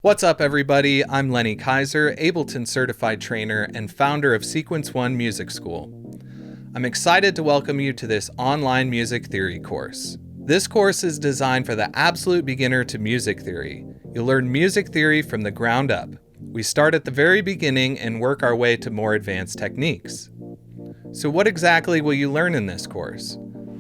What's up, everybody? I'm Lenny Kaiser, Ableton certified trainer and founder of Sequence 1 Music School. I'm excited to welcome you to this online music theory course. This course is designed for the absolute beginner to music theory. You'll learn music theory from the ground up. We start at the very beginning and work our way to more advanced techniques. So what exactly will you learn in this course?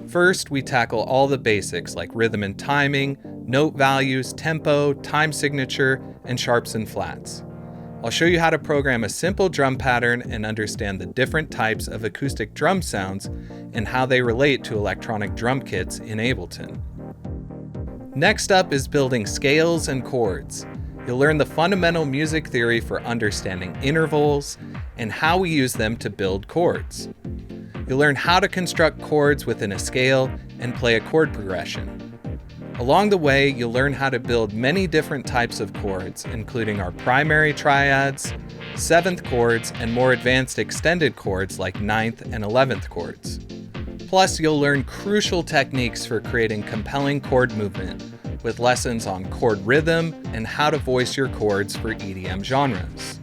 First, we tackle all the basics like rhythm and timing, note values, tempo, time signature, and sharps and flats. I'll show you how to program a simple drum pattern and understand the different types of acoustic drum sounds and how they relate to electronic drum kits in Ableton. Next up is building scales and chords. You'll learn the fundamental music theory for understanding intervals and how we use them to build chords. You'll learn how to construct chords within a scale and play a chord progression. Along the way, you'll learn how to build many different types of chords, including our primary triads, seventh chords, and more advanced extended chords like ninth and 11th chords. Plus, you'll learn crucial techniques for creating compelling chord movement, with lessons on chord rhythm and how to voice your chords for EDM genres.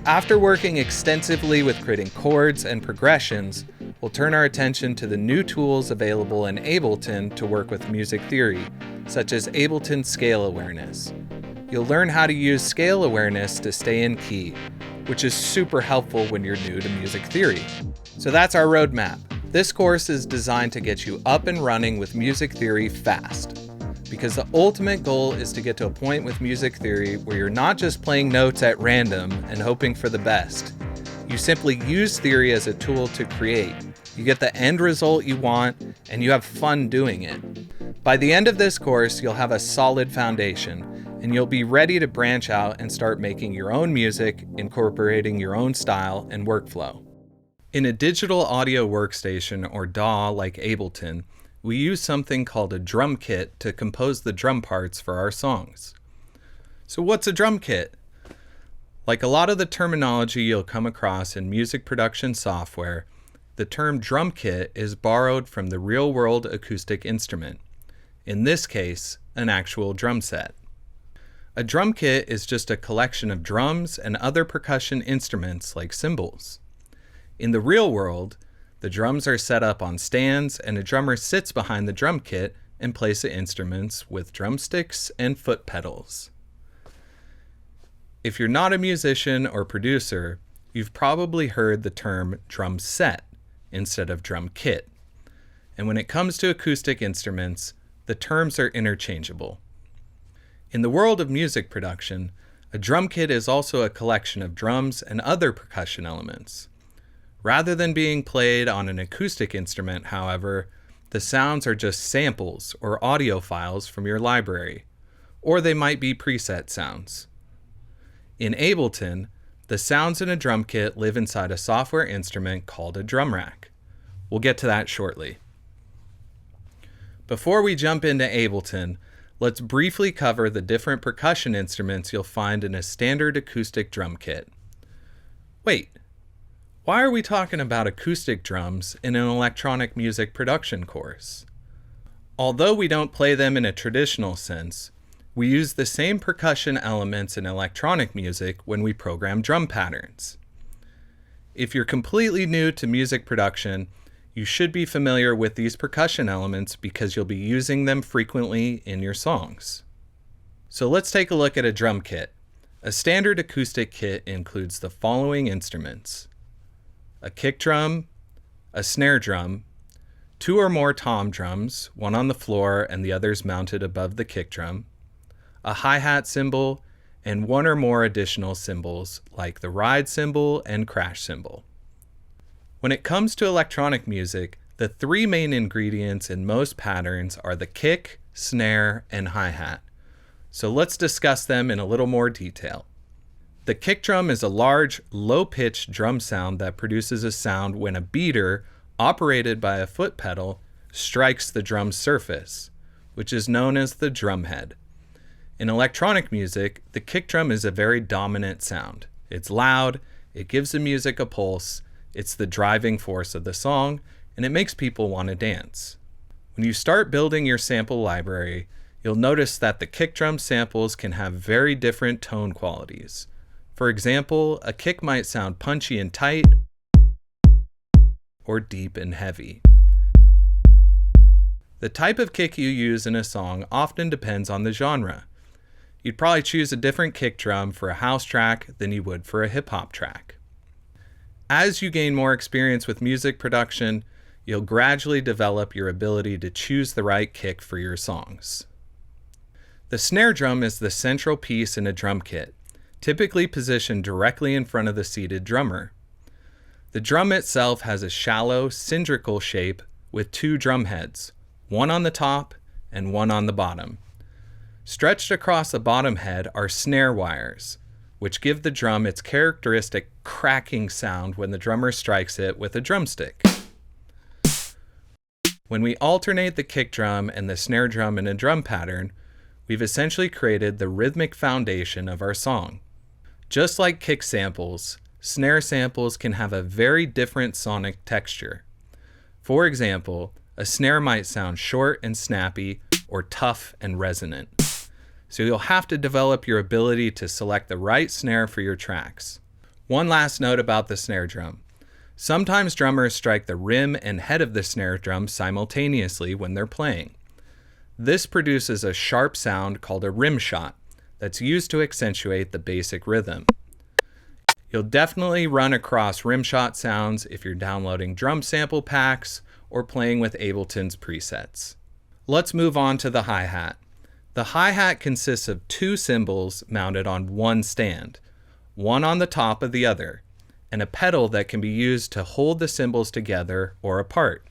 After working extensively with creating chords and progressions, we'll turn our attention to the new tools available in Ableton to work with music theory, such as Ableton Scale Awareness. You'll learn how to use scale awareness to stay in key, which is super helpful when you're new to music theory. So that's our roadmap. This course is designed to get you up and running with music theory fast, because the ultimate goal is to get to a point with music theory where you're not just playing notes at random and hoping for the best. You simply use theory as a tool to create. You get the end result you want, and you have fun doing it. By the end of this course, you'll have a solid foundation, and you'll be ready to branch out and start making your own music, incorporating your own style and workflow. In a digital audio workstation, or DAW like Ableton, we use something called a drum kit to compose the drum parts for our songs. So what's a drum kit? Like a lot of the terminology you'll come across in music production software, the term drum kit is borrowed from the real-world acoustic instrument, in this case, an actual drum set. A drum kit is just a collection of drums and other percussion instruments like cymbals. In the real world, the drums are set up on stands, and a drummer sits behind the drum kit and plays the instruments with drumsticks and foot pedals. If you're not a musician or producer, you've probably heard the term drum set instead of drum kit. And when it comes to acoustic instruments, the terms are interchangeable. In the world of music production, a drum kit is also a collection of drums and other percussion elements. Rather than being played on an acoustic instrument, however, the sounds are just samples or audio files from your library, or they might be preset sounds. In Ableton, the sounds in a drum kit live inside a software instrument called a drum rack. We'll get to that shortly. Before we jump into Ableton, let's briefly cover the different percussion instruments you'll find in a standard acoustic drum kit. Wait, why are we talking about acoustic drums in an electronic music production course? Although we don't play them in a traditional sense, we use the same percussion elements in electronic music when we program drum patterns. If you're completely new to music production, you should be familiar with these percussion elements because you'll be using them frequently in your songs. So let's take a look at a drum kit. A standard acoustic kit includes the following instruments: a kick drum, a snare drum, two or more tom drums, one on the floor and the others mounted above the kick drum, a hi-hat cymbal, and one or more additional cymbals like the ride cymbal and crash cymbal. When it comes to electronic music, the three main ingredients in most patterns are the kick, snare, and hi-hat. So let's discuss them in a little more detail. The kick drum is a large, low-pitched drum sound that produces a sound when a beater, operated by a foot pedal, strikes the drum's surface, which is known as the drum head. In electronic music, the kick drum is a very dominant sound. It's loud, it gives the music a pulse, it's the driving force of the song, and it makes people want to dance. When you start building your sample library, you'll notice that the kick drum samples can have very different tone qualities. For example, a kick might sound punchy and tight, or deep and heavy. The type of kick you use in a song often depends on the genre. You'd probably choose a different kick drum for a house track than you would for a hip-hop track. As you gain more experience with music production, you'll gradually develop your ability to choose the right kick for your songs. The snare drum is the central piece in a drum kit, typically positioned directly in front of the seated drummer. The drum itself has a shallow, cylindrical shape with two drum heads, one on the top and one on the bottom. Stretched across the bottom head are snare wires, which give the drum its characteristic cracking sound when the drummer strikes it with a drumstick. When we alternate the kick drum and the snare drum in a drum pattern, we've essentially created the rhythmic foundation of our song. Just like kick samples, snare samples can have a very different sonic texture. For example, a snare might sound short and snappy or tough and resonant. So you'll have to develop your ability to select the right snare for your tracks. One last note about the snare drum. Sometimes drummers strike the rim and head of the snare drum simultaneously when they're playing. This produces a sharp sound called a rim shot that's used to accentuate the basic rhythm. You'll definitely run across rim shot sounds if you're downloading drum sample packs or playing with Ableton's presets. Let's move on to the hi-hat. The hi-hat consists of two cymbals mounted on one stand, one on the top of the other, and a pedal that can be used to hold the cymbals together or apart.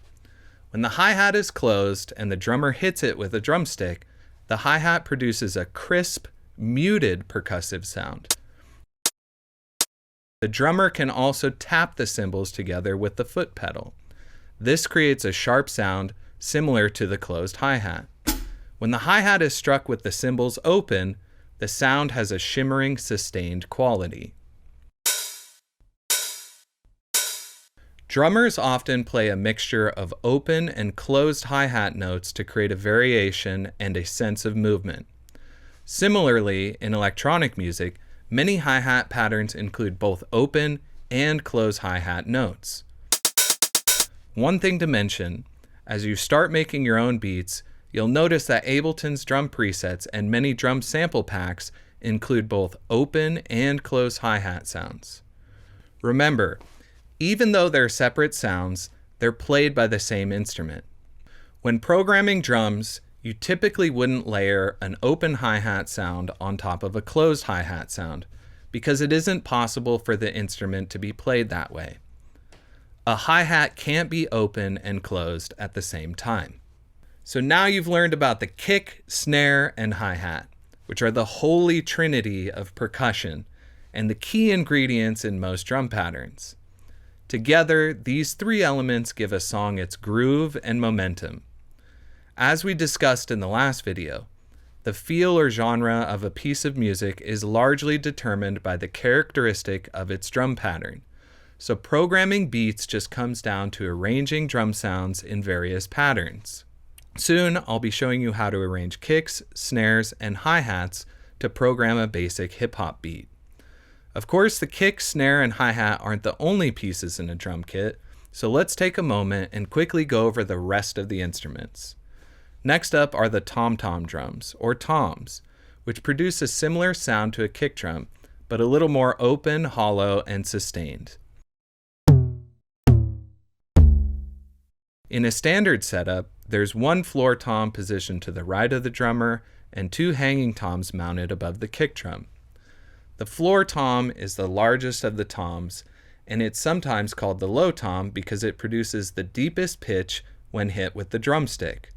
When the hi-hat is closed and the drummer hits it with a drumstick, the hi-hat produces a crisp, muted percussive sound. The drummer can also tap the cymbals together with the foot pedal. This creates a sharp sound similar to the closed hi-hat. When the hi-hat is struck with the cymbals open, the sound has a shimmering, sustained quality. Drummers often play a mixture of open and closed hi-hat notes to create a variation and a sense of movement. Similarly, in electronic music, many hi-hat patterns include both open and closed hi-hat notes. One thing to mention, as you start making your own beats, you'll notice that Ableton's drum presets and many drum sample packs include both open and closed hi-hat sounds. Remember, even though they're separate sounds, they're played by the same instrument. When programming drums, you typically wouldn't layer an open hi-hat sound on top of a closed hi-hat sound, because it isn't possible for the instrument to be played that way. A hi-hat can't be open and closed at the same time. So now you've learned about the kick, snare, and hi-hat, which are the holy trinity of percussion and the key ingredients in most drum patterns. Together, these three elements give a song its groove and momentum. As we discussed in the last video, the feel or genre of a piece of music is largely determined by the characteristic of its drum pattern. So programming beats just comes down to arranging drum sounds in various patterns. Soon, I'll be showing you how to arrange kicks, snares, and hi-hats to program a basic hip-hop beat. Of course, the kick, snare, and hi-hat aren't the only pieces in a drum kit, so let's take a moment and quickly go over the rest of the instruments. Next up are the tom-tom drums, or toms, which produce a similar sound to a kick drum, but a little more open, hollow, and sustained. In a standard setup, there's one floor tom positioned to the right of the drummer and two hanging toms mounted above the kick drum. The floor tom is the largest of the toms, and it's sometimes called the low tom because it produces the deepest pitch when hit with the drumstick.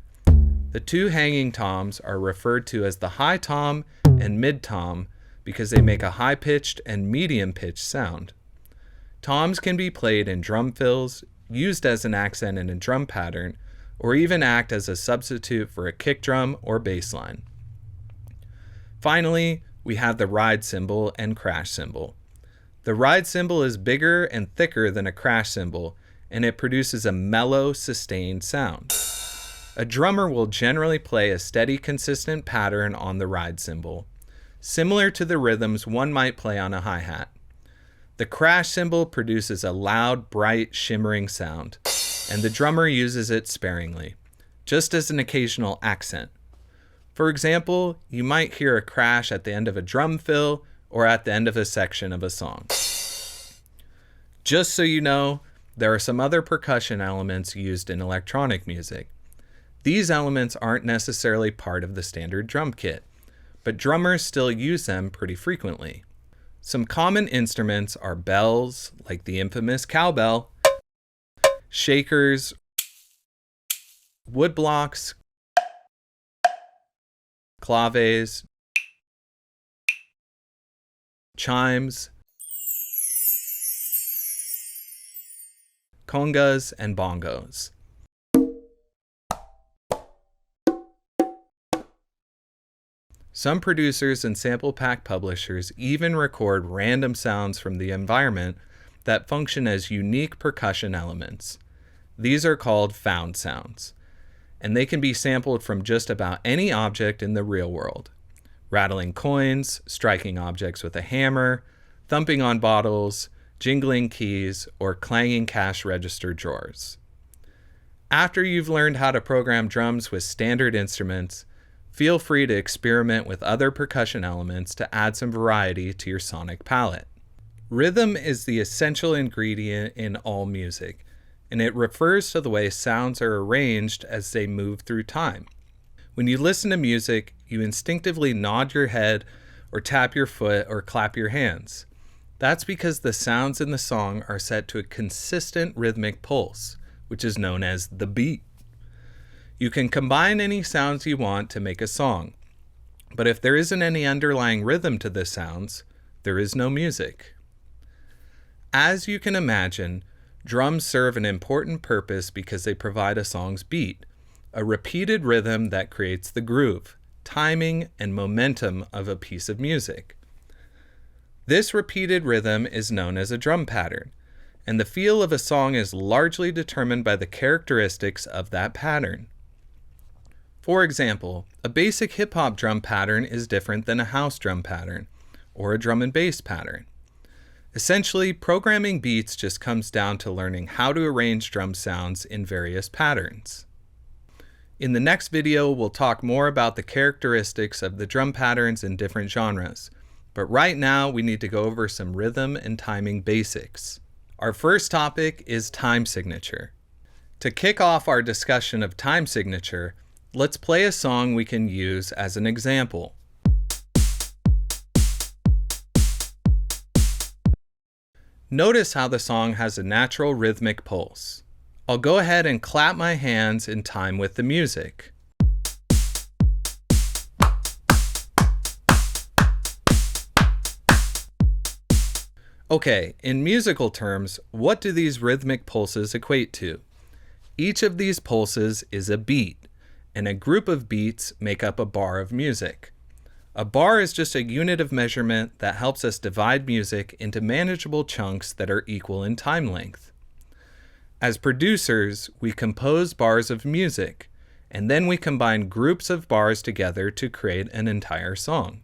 The two hanging toms are referred to as the high tom and mid tom because they make a high-pitched and medium-pitched sound. Toms can be played in drum fills, used as an accent in a drum pattern, or even act as a substitute for a kick drum or bass line. Finally, we have the ride cymbal and crash cymbal. The ride cymbal is bigger and thicker than a crash cymbal, and it produces a mellow, sustained sound. A drummer will generally play a steady, consistent pattern on the ride cymbal, similar to the rhythms one might play on a hi-hat. The crash cymbal produces a loud, bright, shimmering sound, and the drummer uses it sparingly, just as an occasional accent. For example, you might hear a crash at the end of a drum fill or at the end of a section of a song. Just so you know, there are some other percussion elements used in electronic music. These elements aren't necessarily part of the standard drum kit, but drummers still use them pretty frequently. Some common instruments are bells, like the infamous cowbell, shakers, woodblocks, claves, chimes, congas, and bongos. Some producers and sample pack publishers even record random sounds from the environment that function as unique percussion elements. These are called found sounds, and they can be sampled from just about any object in the real world. Rattling coins, striking objects with a hammer, thumping on bottles, jingling keys, or clanging cash register drawers. After you've learned how to program drums with standard instruments, feel free to experiment with other percussion elements to add some variety to your sonic palette. Rhythm is the essential ingredient in all music, and it refers to the way sounds are arranged as they move through time. When you listen to music, you instinctively nod your head or tap your foot or clap your hands. That's because the sounds in the song are set to a consistent rhythmic pulse, which is known as the beat. You can combine any sounds you want to make a song, but if there isn't any underlying rhythm to the sounds, there is no music. As you can imagine, drums serve an important purpose because they provide a song's beat, a repeated rhythm that creates the groove, timing, and momentum of a piece of music. This repeated rhythm is known as a drum pattern, and the feel of a song is largely determined by the characteristics of that pattern. For example, a basic hip-hop drum pattern is different than a house drum pattern, or a drum and bass pattern. Essentially, programming beats just comes down to learning how to arrange drum sounds in various patterns. In the next video, we'll talk more about the characteristics of the drum patterns in different genres, but right now we need to go over some rhythm and timing basics. Our first topic is time signature. To kick off our discussion of time signature, let's play a song we can use as an example. Notice how the song has a natural rhythmic pulse. I'll go ahead and clap my hands in time with the music. Okay, in musical terms, what do these rhythmic pulses equate to? Each of these pulses is a beat, and a group of beats make up a bar of music. A bar is just a unit of measurement that helps us divide music into manageable chunks that are equal in time length. As producers, we compose bars of music, and then we combine groups of bars together to create an entire song.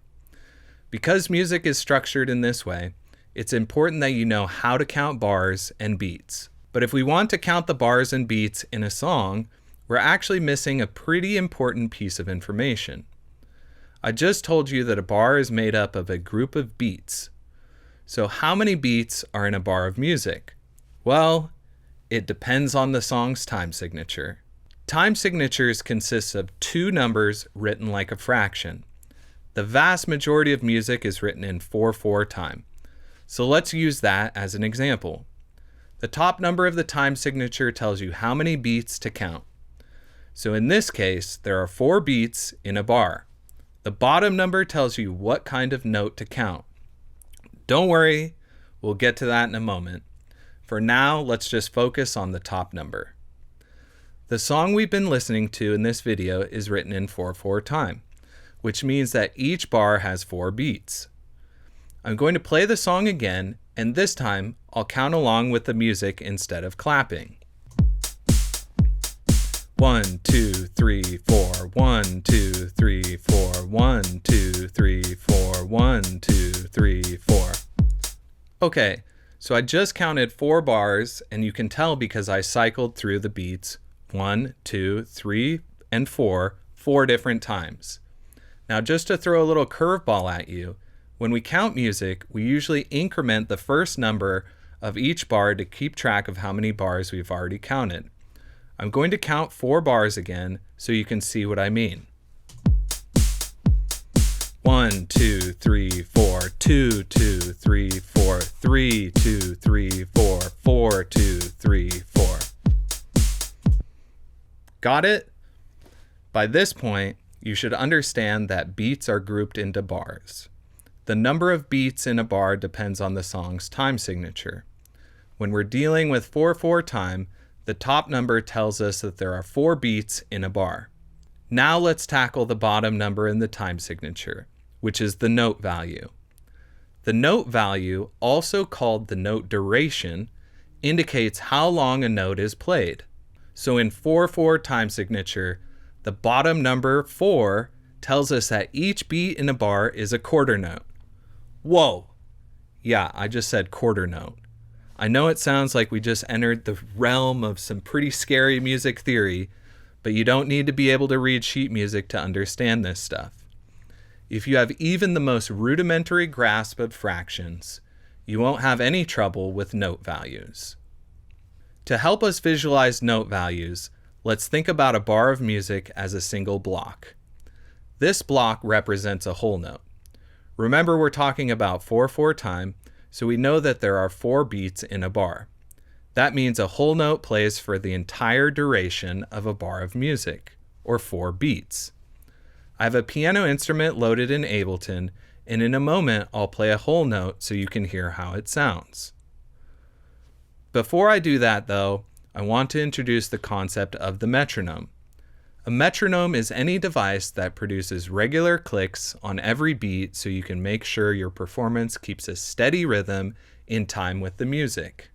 Because music is structured in this way, it's important that you know how to count bars and beats. But if we want to count the bars and beats in a song, we're actually missing a pretty important piece of information. I just told you that a bar is made up of a group of beats. So how many beats are in a bar of music? Well, it depends on the song's time signature. Time signatures consist of two numbers written like a fraction. The vast majority of music is written in 4/4 time. So let's use that as an example. The top number of the time signature tells you how many beats to count. So in this case, there are 4 beats in a bar. The bottom number tells you what kind of note to count. Don't worry, we'll get to that in a moment. For now, let's just focus on the top number. The song we've been listening to in this video is written in 4/4 time, which means that each bar has 4 beats. I'm going to play the song again, and this time I'll count along with the music instead of clapping. 1, 2, 3, 4, 1, 2, 3, 4, 1, 2, 3, 4, 1, 2, 3, 4. Okay, so I just counted 4 bars, and you can tell because I cycled through the beats 1, 2, 3, and 4 different times. Now, just to throw a little curveball at you, when we count music, we usually increment the first number of each bar to keep track of how many bars we've already counted. I'm going to count 4 bars again so you can see what I mean. 1, 2, 3, 4, 2, 2, 3, 4, 3, 2, 3, 4, 4, 2, 3, 4. Got it? By this point, you should understand that beats are grouped into bars. The number of beats in a bar depends on the song's time signature. When we're dealing with 4/4 time, the top number tells us that there are 4 beats in a bar. Now let's tackle the bottom number in the time signature, which is the note value. The note value, also called the note duration, indicates how long a note is played. So in 4/4 time signature, the bottom number 4 tells us that each beat in a bar is a quarter note. Whoa! Yeah, I just said quarter note. I know it sounds like we just entered the realm of some pretty scary music theory, but you don't need to be able to read sheet music to understand this stuff. If you have even the most rudimentary grasp of fractions, you won't have any trouble with note values. To help us visualize note values, let's think about a bar of music as a single block. This block represents a whole note. Remember, we're talking about 4/4 time, so we know that there are 4 beats in a bar. That means a whole note plays for the entire duration of a bar of music, or 4 beats. I have a piano instrument loaded in Ableton, and in a moment I'll play a whole note so you can hear how it sounds. Before I do that though, I want to introduce the concept of the metronome. A metronome is any device that produces regular clicks on every beat so you can make sure your performance keeps a steady rhythm in time with the music.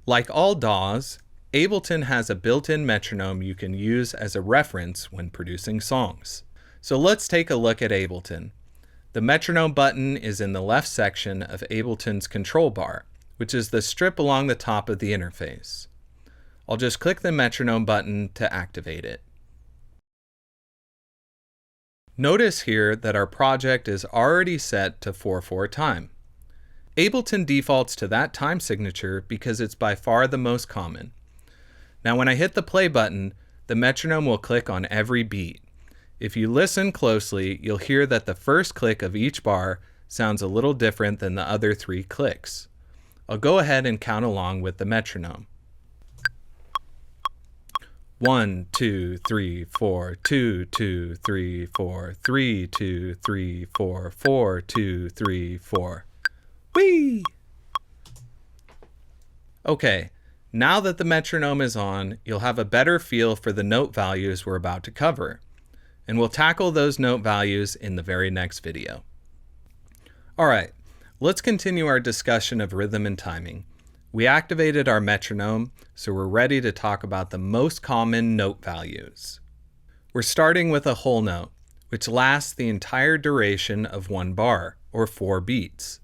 Like all DAWs, Ableton has a built-in metronome you can use as a reference when producing songs. So let's take a look at Ableton. The metronome button is in the left section of Ableton's control bar, which is the strip along the top of the interface. I'll just click the metronome button to activate it. Notice here that our project is already set to 4/4 time. Ableton defaults to that time signature because it's by far the most common. Now when I hit the play button, the metronome will click on every beat. If you listen closely, you'll hear that the first click of each bar sounds a little different than the other 3 clicks. I'll go ahead and count along with the metronome. 1, 2, 3, 4, 2, 2, 3, 4, 3, 2, 3, 4, 4, 2, 3, 4. Whee! Okay, now that the metronome is on, you'll have a better feel for the note values we're about to cover. And we'll tackle those note values in the very next video. Alright, let's continue our discussion of rhythm and timing. We activated our metronome, so we're ready to talk about the most common note values. We're starting with a whole note, which lasts the entire duration of 1 bar, or 4 beats.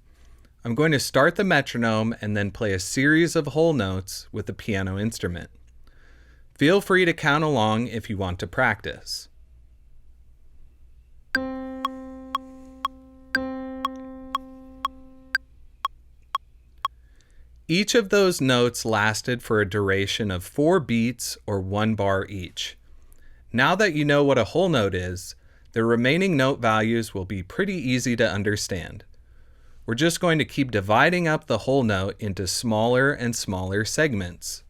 I'm going to start the metronome and then play a series of whole notes with the piano instrument. Feel free to count along if you want to practice. Each of those notes lasted for a duration of 4 beats or 1 bar each. Now that you know what a whole note is, the remaining note values will be pretty easy to understand. We're just going to keep dividing up the whole note into smaller and smaller segments.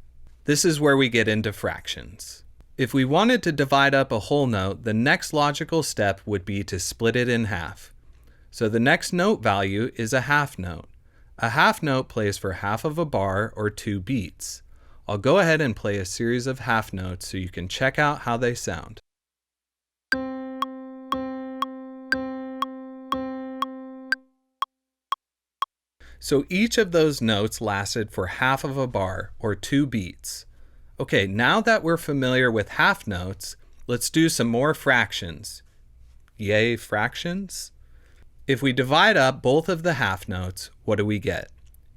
This is where we get into fractions. If we wanted to divide up a whole note, the next logical step would be to split it in half. So the next note value is a half note. A half note plays for half of a bar or 2 beats. I'll go ahead and play a series of half notes so you can check out how they sound. So each of those notes lasted for half of a bar or 2 beats. Okay, now that we're familiar with half notes, let's do some more fractions. Yay, fractions? If we divide up both of the half notes, what do we get?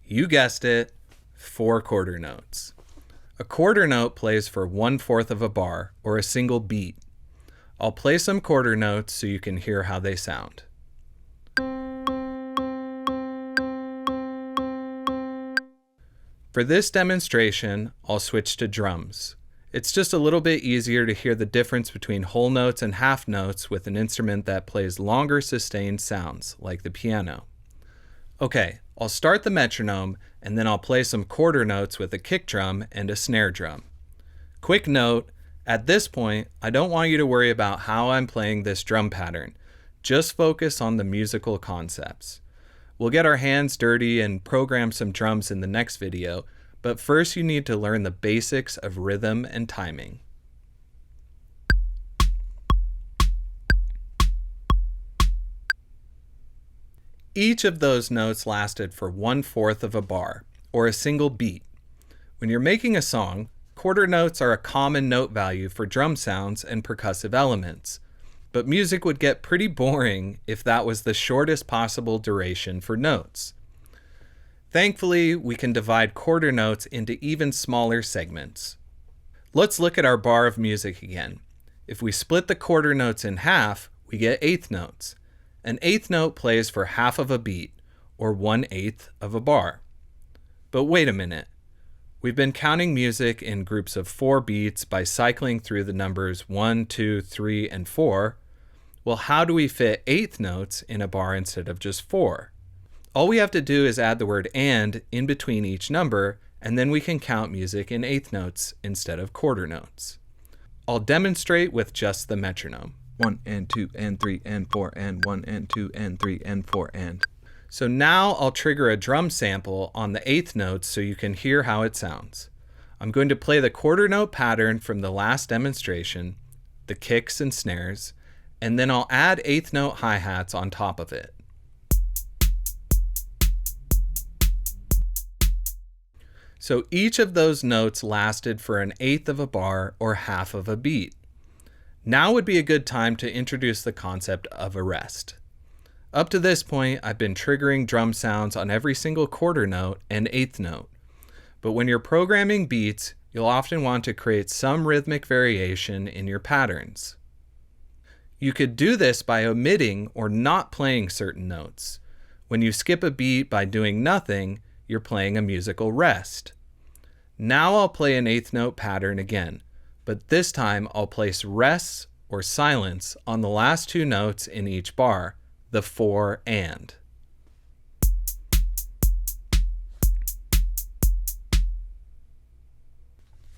You guessed it, 4 quarter notes. A quarter note plays for 1/4 of a bar, or a single beat. I'll play some quarter notes so you can hear how they sound. For this demonstration, I'll switch to drums. It's just a little bit easier to hear the difference between whole notes and half notes with an instrument that plays longer sustained sounds, like the piano. Okay, I'll start the metronome, and then I'll play some quarter notes with a kick drum and a snare drum. Quick note, at this point, I don't want you to worry about how I'm playing this drum pattern. Just focus on the musical concepts. We'll get our hands dirty and program some drums in the next video, but first you need to learn the basics of rhythm and timing. Each of those notes lasted for 1/4 of a bar, or a single beat. When you're making a song, quarter notes are a common note value for drum sounds and percussive elements, but music would get pretty boring if that was the shortest possible duration for notes. Thankfully, we can divide quarter notes into even smaller segments. Let's look at our bar of music again. If we split the quarter notes in half, we get eighth notes. An eighth note plays for half of a beat, or 1/8 of a bar. But wait a minute. We've been counting music in groups of 4 beats by cycling through the numbers 1, 2, 3, and 4. Well, how do we fit eighth notes in a bar instead of just 4? All we have to do is add the word "and" in between each number, and then we can count music in eighth notes instead of quarter notes. I'll demonstrate with just the metronome. 1 and 2 and 3 and 4 and 1 and 2 and 3 and 4 and. So now I'll trigger a drum sample on the eighth notes so you can hear how it sounds. I'm going to play the quarter note pattern from the last demonstration, the kicks and snares, and then I'll add eighth note hi-hats on top of it. So each of those notes lasted for 1/8 of a bar or half of a beat. Now would be a good time to introduce the concept of a rest. Up to this point, I've been triggering drum sounds on every single quarter note and eighth note. But when you're programming beats, you'll often want to create some rhythmic variation in your patterns. You could do this by omitting or not playing certain notes. When you skip a beat by doing nothing, you're playing a musical rest. Now I'll play an eighth note pattern again, but this time I'll place rests or silence on the last 2 notes in each bar, the 4 and.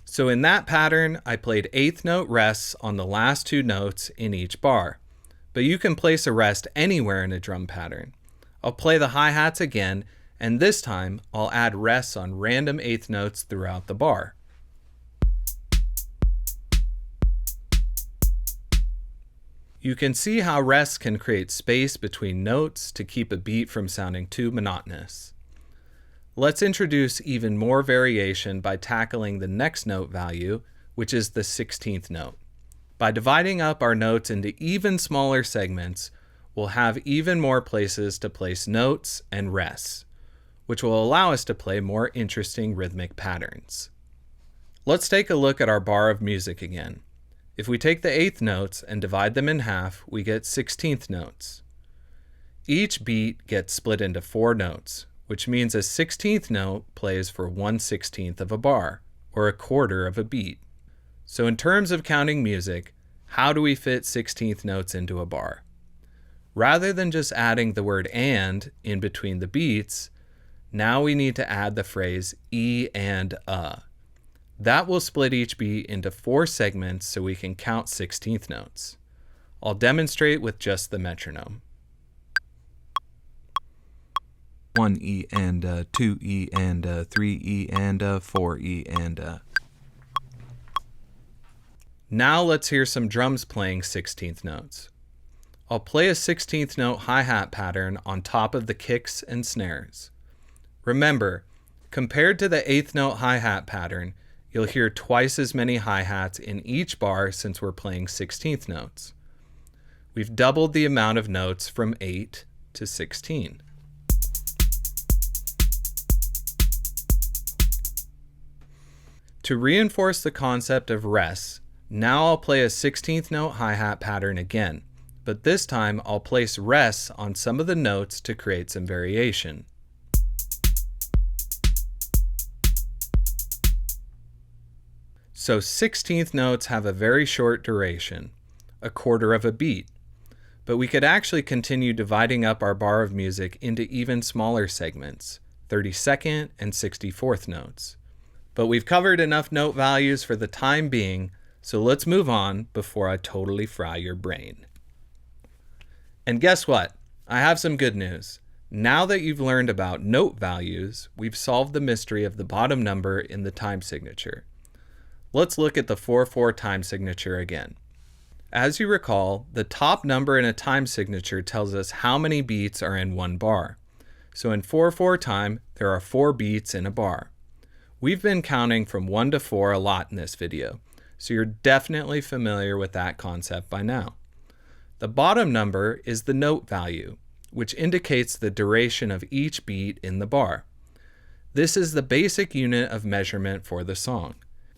So in that pattern, I played eighth note rests on the last 2 notes in each bar, but you can place a rest anywhere in a drum pattern. I'll play the hi-hats again, and this time I'll add rests on random eighth notes throughout the bar. You can see how rests can create space between notes to keep a beat from sounding too monotonous. Let's introduce even more variation by tackling the next note value, which is the 16th note. By dividing up our notes into even smaller segments, we'll have even more places to place notes and rests, which will allow us to play more interesting rhythmic patterns. Let's take a look at our bar of music again. If we take the eighth notes and divide them in half, we get 16th notes. Each beat gets split into 4 notes, which means a 16th note plays for 1/16 of a bar, or a quarter of a beat. So in terms of counting music, how do we fit 16th notes into a bar? Rather than just adding the word "and" in between the beats, now we need to add the phrase "e and a." That will split each beat into 4 segments so we can count 16th notes. I'll demonstrate with just the metronome. 1 E and 2 E and 3 E and 4 E and. Now let's hear some drums playing 16th notes. I'll play a 16th note hi-hat pattern on top of the kicks and snares. Remember, compared to the 8th note hi-hat pattern, you'll hear twice as many hi-hats in each bar since we're playing 16th notes. We've doubled the amount of notes from 8 to 16. To reinforce the concept of rests, now I'll play a 16th note hi-hat pattern again, but this time I'll place rests on some of the notes to create some variation. So 16th notes have a very short duration, a quarter of a beat, but we could actually continue dividing up our bar of music into even smaller segments, 32nd and 64th notes. But we've covered enough note values for the time being, so let's move on before I totally fry your brain. And guess what? I have some good news. Now that you've learned about note values, we've solved the mystery of the bottom number in the time signature. Let's look at the 4/4 time signature again. As you recall, the top number in a time signature tells us how many beats are in one bar. So in 4/4 time, there are 4 beats in a bar. We've been counting from 1 to 4 a lot in this video, so you're definitely familiar with that concept by now. The bottom number is the note value, which indicates the duration of each beat in the bar. This is the basic unit of measurement for the song.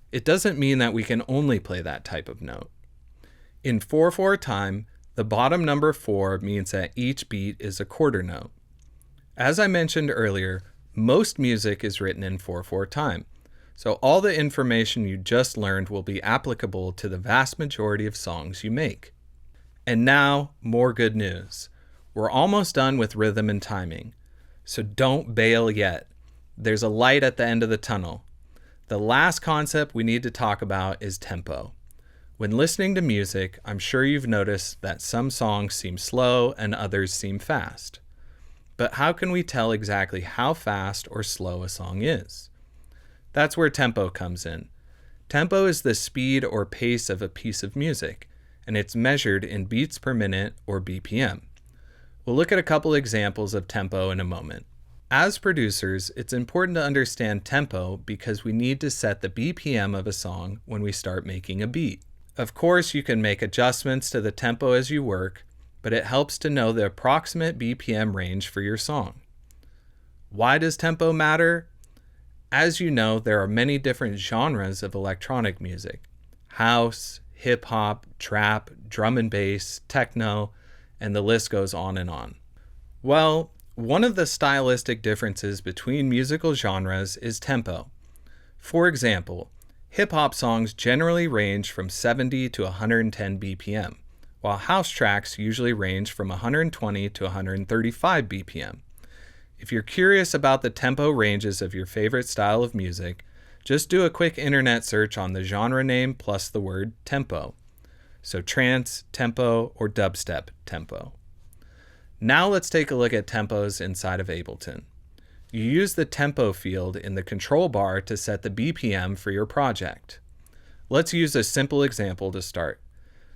It doesn't mean that we can only play that type of note. In 4/4 time, the bottom number 4 means that each beat is a quarter note. As I mentioned earlier, most music is written in 4/4 time, so all the information you just learned will be applicable to the vast majority of songs you make. And now, more good news. We're almost done with rhythm and timing, so don't bail yet. There's a light at the end of the tunnel. The last concept we need to talk about is tempo. When listening to music, I'm sure you've noticed that some songs seem slow and others seem fast. But how can we tell exactly how fast or slow a song is? That's where tempo comes in. Tempo is the speed or pace of a piece of music, and it's measured in beats per minute or BPM. We'll look at a couple examples of tempo in a moment. As producers, it's important to understand tempo because we need to set the BPM of a song when we start making a beat. Of course, you can make adjustments to the tempo as you work, but it helps to know the approximate BPM range for your song. Why does tempo matter? As you know, there are many different genres of electronic music: house, hip-hop, trap, drum and bass, techno, and the list goes on and on. Well, one of the stylistic differences between musical genres is tempo. For example, hip-hop songs generally range from 70 to 110 BPM, while house tracks usually range from 120 to 135 BPM. If you're curious about the tempo ranges of your favorite style of music, just do a quick internet search on the genre name plus the word tempo. So trance, tempo, or dubstep, tempo. Now let's take a look at tempos inside of Ableton. You use the tempo field in the control bar to set the BPM for your project. Let's use a simple example to start.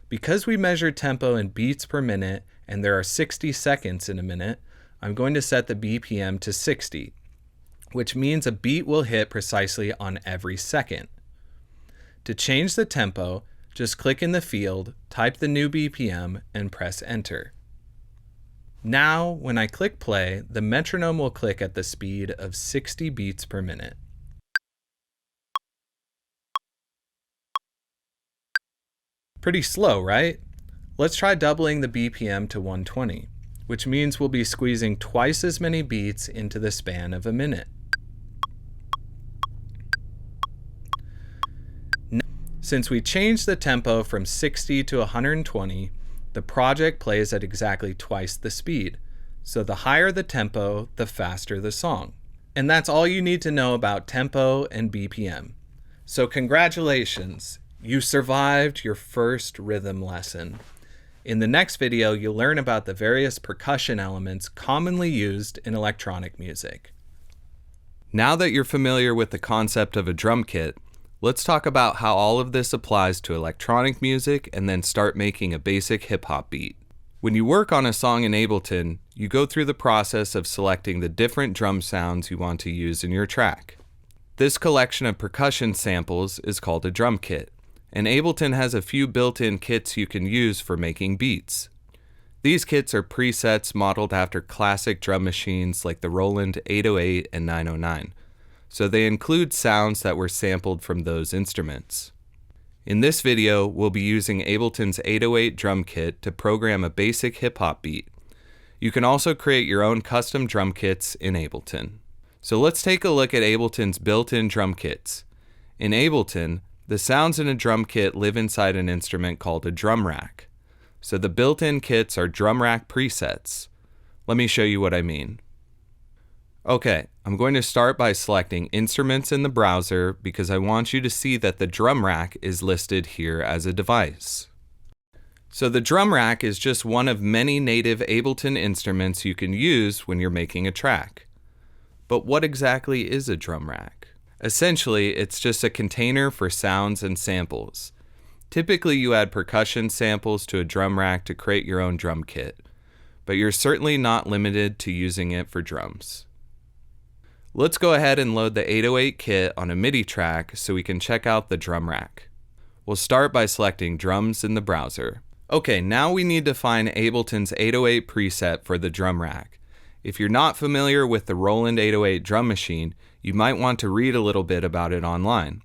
Because we measure tempo in beats per minute and there are 60 seconds in a minute, I'm going to set the BPM to 60, which means a beat will hit precisely on every second. To change the tempo, just click in the field, type the new BPM, and press enter. Now, when I click play, the metronome will click at the speed of 60 beats per minute. Pretty slow, right? Let's try doubling the BPM to 120, which means we'll be squeezing twice as many beats into the span of a minute. Since we changed the tempo from 60 to 120, the project plays at exactly twice the speed. So the higher the tempo, the faster the song. And that's all you need to know about tempo and BPM. So congratulations, you survived your first rhythm lesson. In the next video, you'll learn about the various percussion elements commonly used in electronic music. Now that you're familiar with the concept of a drum kit, let's talk about how all of this applies to electronic music and then start making a basic hip-hop beat. When you work on a song in Ableton, you go through the process of selecting the different drum sounds you want to use in your track. This collection of percussion samples is called a drum kit, and Ableton has a few built-in kits you can use for making beats. These kits are presets modeled after classic drum machines like the Roland 808 and 909, so they include sounds that were sampled from those instruments. In this video, we'll be using Ableton's 808 drum kit to program a basic hip-hop beat. You can also create your own custom drum kits in Ableton. So let's take a look at Ableton's built-in drum kits. In Ableton, the sounds in a drum kit live inside an instrument called a drum rack. So the built-in kits are drum rack presets. Let me show you what I mean. Okay, I'm going to start by selecting Instruments in the browser because I want you to see that the drum rack is listed here as a device. So the drum rack is just one of many native Ableton instruments you can use when you're making a track. But what exactly is a drum rack? Essentially, it's just a container for sounds and samples. Typically, you add percussion samples to a drum rack to create your own drum kit, but you're certainly not limited to using it for drums. Let's go ahead and load the 808 kit on a MIDI track so we can check out the drum rack. We'll start by selecting Drums in the browser. Okay, now we need to find Ableton's 808 preset for the drum rack. If you're not familiar with the Roland 808 drum machine, you might want to read a little bit about it online.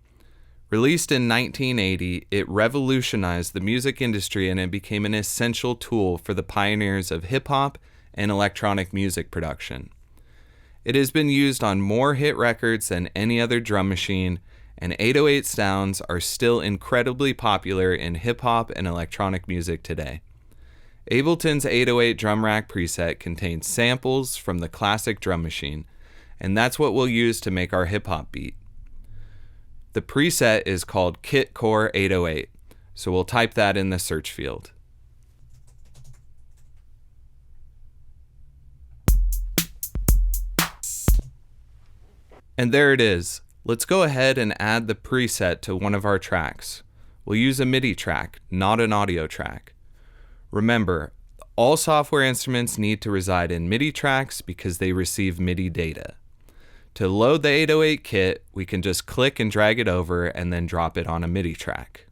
Released in 1980, it revolutionized the music industry and it became an essential tool for the pioneers of hip-hop and electronic music production. It has been used on more hit records than any other drum machine, and 808 sounds are still incredibly popular in hip-hop and electronic music today. Ableton's 808 drum rack preset contains samples from the classic drum machine, and that's what we'll use to make our hip-hop beat. The preset is called Kit Core 808, so we'll type that in the search field. And there it is. Let's go ahead and add the preset to one of our tracks. We'll use a MIDI track, not an audio track. Remember, all software instruments need to reside in MIDI tracks because they receive MIDI data. To load the 808 kit, we can just click and drag it over and then drop it on a MIDI track.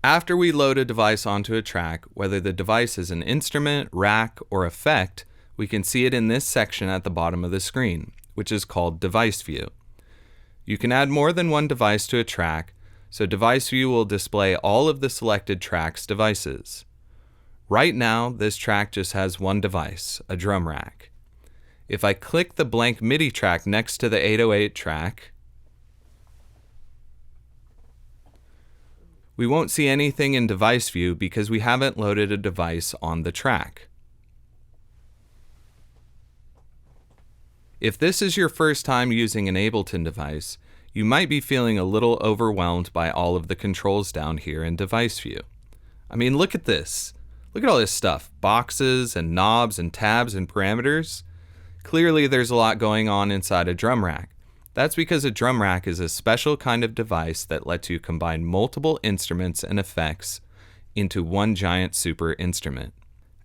After we load a device onto a track, whether the device is an instrument, rack, or effect, we can see it in this section at the bottom of the screen, which is called Device View. You can add more than one device to a track, so Device View will display all of the selected track's devices. Right now, this track just has one device, a drum rack. If I click the blank MIDI track next to the 808 track, we won't see anything in Device View because we haven't loaded a device on the track. If this is your first time using an Ableton device, you might be feeling a little overwhelmed by all of the controls down here in Device View. I mean, look at this. Look at all this stuff, boxes and knobs and tabs and parameters. Clearly there's a lot going on inside a drum rack. That's because a drum rack is a special kind of device that lets you combine multiple instruments and effects into one giant super instrument.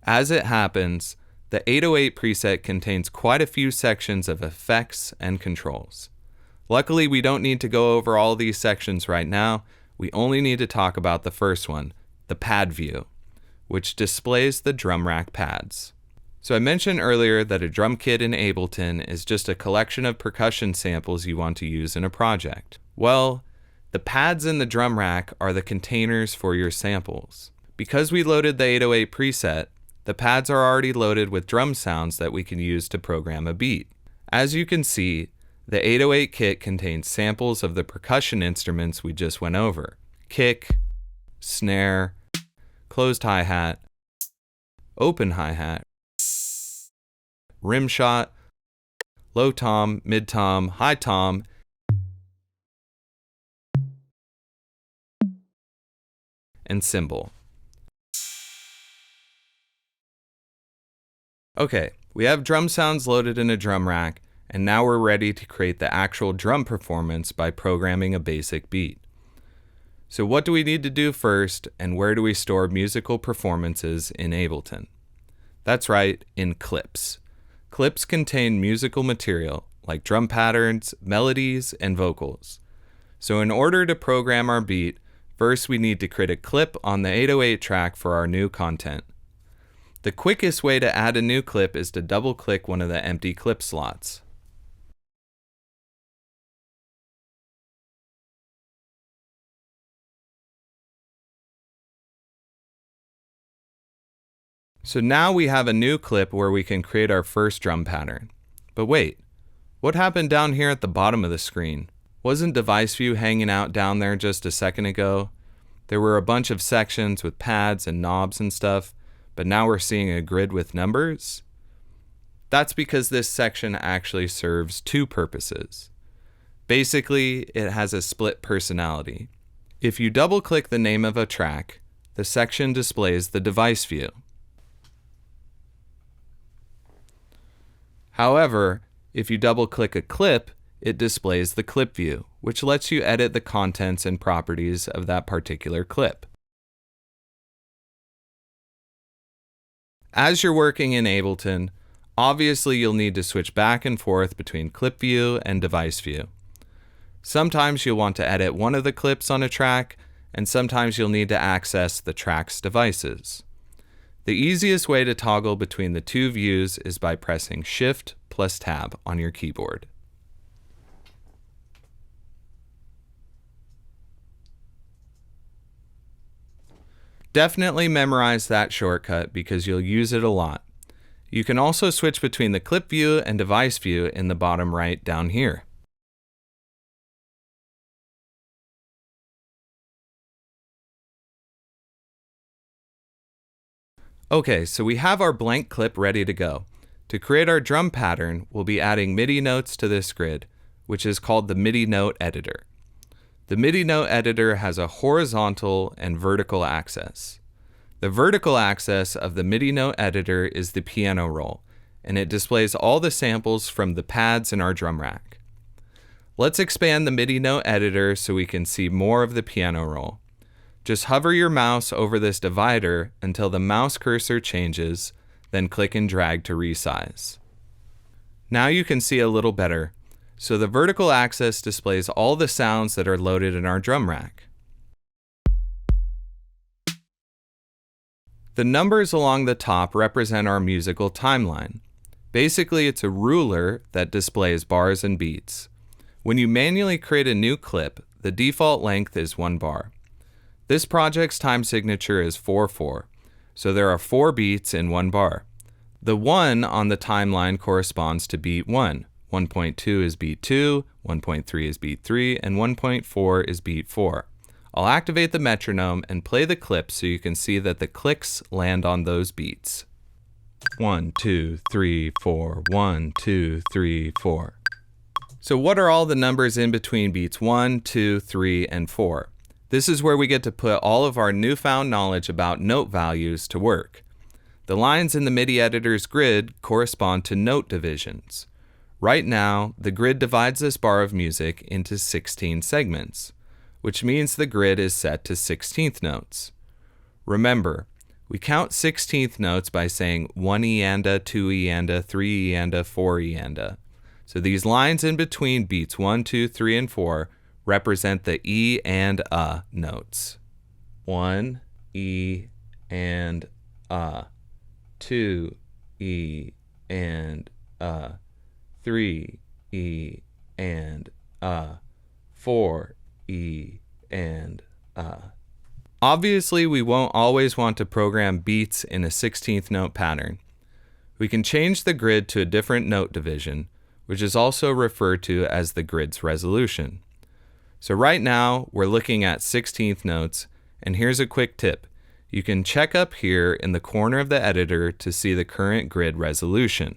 As it happens, the 808 preset contains quite a few sections of effects and controls. Luckily, we don't need to go over all these sections right now. We only need to talk about the first one, the pad view, which displays the drum rack pads. So I mentioned earlier that a drum kit in Ableton is just a collection of percussion samples you want to use in a project. Well, the pads in the drum rack are the containers for your samples. Because we loaded the 808 preset, the pads are already loaded with drum sounds that we can use to program a beat. As you can see, the 808 kit contains samples of the percussion instruments we just went over: kick, snare, closed hi-hat, open hi-hat, rim shot, low tom, mid tom, high tom, and cymbal. Okay, we have drum sounds loaded in a drum rack, and now we're ready to create the actual drum performance by programming a basic beat. So what do we need to do first, and where do we store musical performances in Ableton? That's right, in clips. Clips contain musical material like drum patterns, melodies, and vocals. So in order to program our beat, first we need to create a clip on the 808 track for our new content. The quickest way to add a new clip is to double-click one of the empty clip slots. So now we have a new clip where we can create our first drum pattern. But wait, what happened down here at the bottom of the screen? Wasn't device view hanging out down there just a second ago? There were a bunch of sections with pads and knobs and stuff, but now we're seeing a grid with numbers? That's because this section actually serves two purposes. Basically, it has a split personality. If you double-click the name of a track, the section displays the device view. However, if you double-click a clip, it displays the clip view, which lets you edit the contents and properties of that particular clip. As you're working in Ableton, obviously you'll need to switch back and forth between clip view and device view. Sometimes you'll want to edit one of the clips on a track, and sometimes you'll need to access the track's devices. The easiest way to toggle between the two views is by pressing Shift plus Tab on your keyboard. Definitely memorize that shortcut because you'll use it a lot. You can also switch between the clip view and device view in the bottom right down here. Okay, so we have our blank clip ready to go. To create our drum pattern, we'll be adding MIDI notes to this grid, which is called the MIDI note editor. The MIDI note editor has a horizontal and vertical axis. The vertical axis of the MIDI note editor is the piano roll, and it displays all the samples from the pads in our drum rack. Let's expand the MIDI note editor so we can see more of the piano roll. Just hover your mouse over this divider until the mouse cursor changes, then click and drag to resize. Now you can see a little better. So the vertical axis displays all the sounds that are loaded in our drum rack. The numbers along the top represent our musical timeline. Basically, it's a ruler that displays bars and beats. When you manually create a new clip, the default length is 1 bar. This project's time signature is 4/4, so there are 4 beats in 1 bar. The 1 on the timeline corresponds to beat 1, 1.2 is beat 2, 1.3 is beat 3, and 1.4 is beat 4. I'll activate the metronome and play the clip so you can see that the clicks land on those beats. 1, 2, 3, 4, 1, 2, 3, 4. So what are all the numbers in between beats 1, 2, 3, and 4? This is where we get to put all of our newfound knowledge about note values to work. The lines in the MIDI editor's grid correspond to note divisions. Right now, the grid divides this bar of music into 16 segments, which means the grid is set to 16th notes. Remember, we count 16th notes by saying 1 eanda, 2 eanda, 3 eanda, 4 eanda. So these lines in between beats 1, 2, 3, and 4 represent the E and notes. 1 E and 2 E and 3 E and 4 E and Obviously, we won't always want to program beats in a 16th note pattern. We can change the grid to a different note division, which is also referred to as the grid's resolution. So right now, we're looking at 16th notes, and here's a quick tip. You can check up here in the corner of the editor to see the current grid resolution.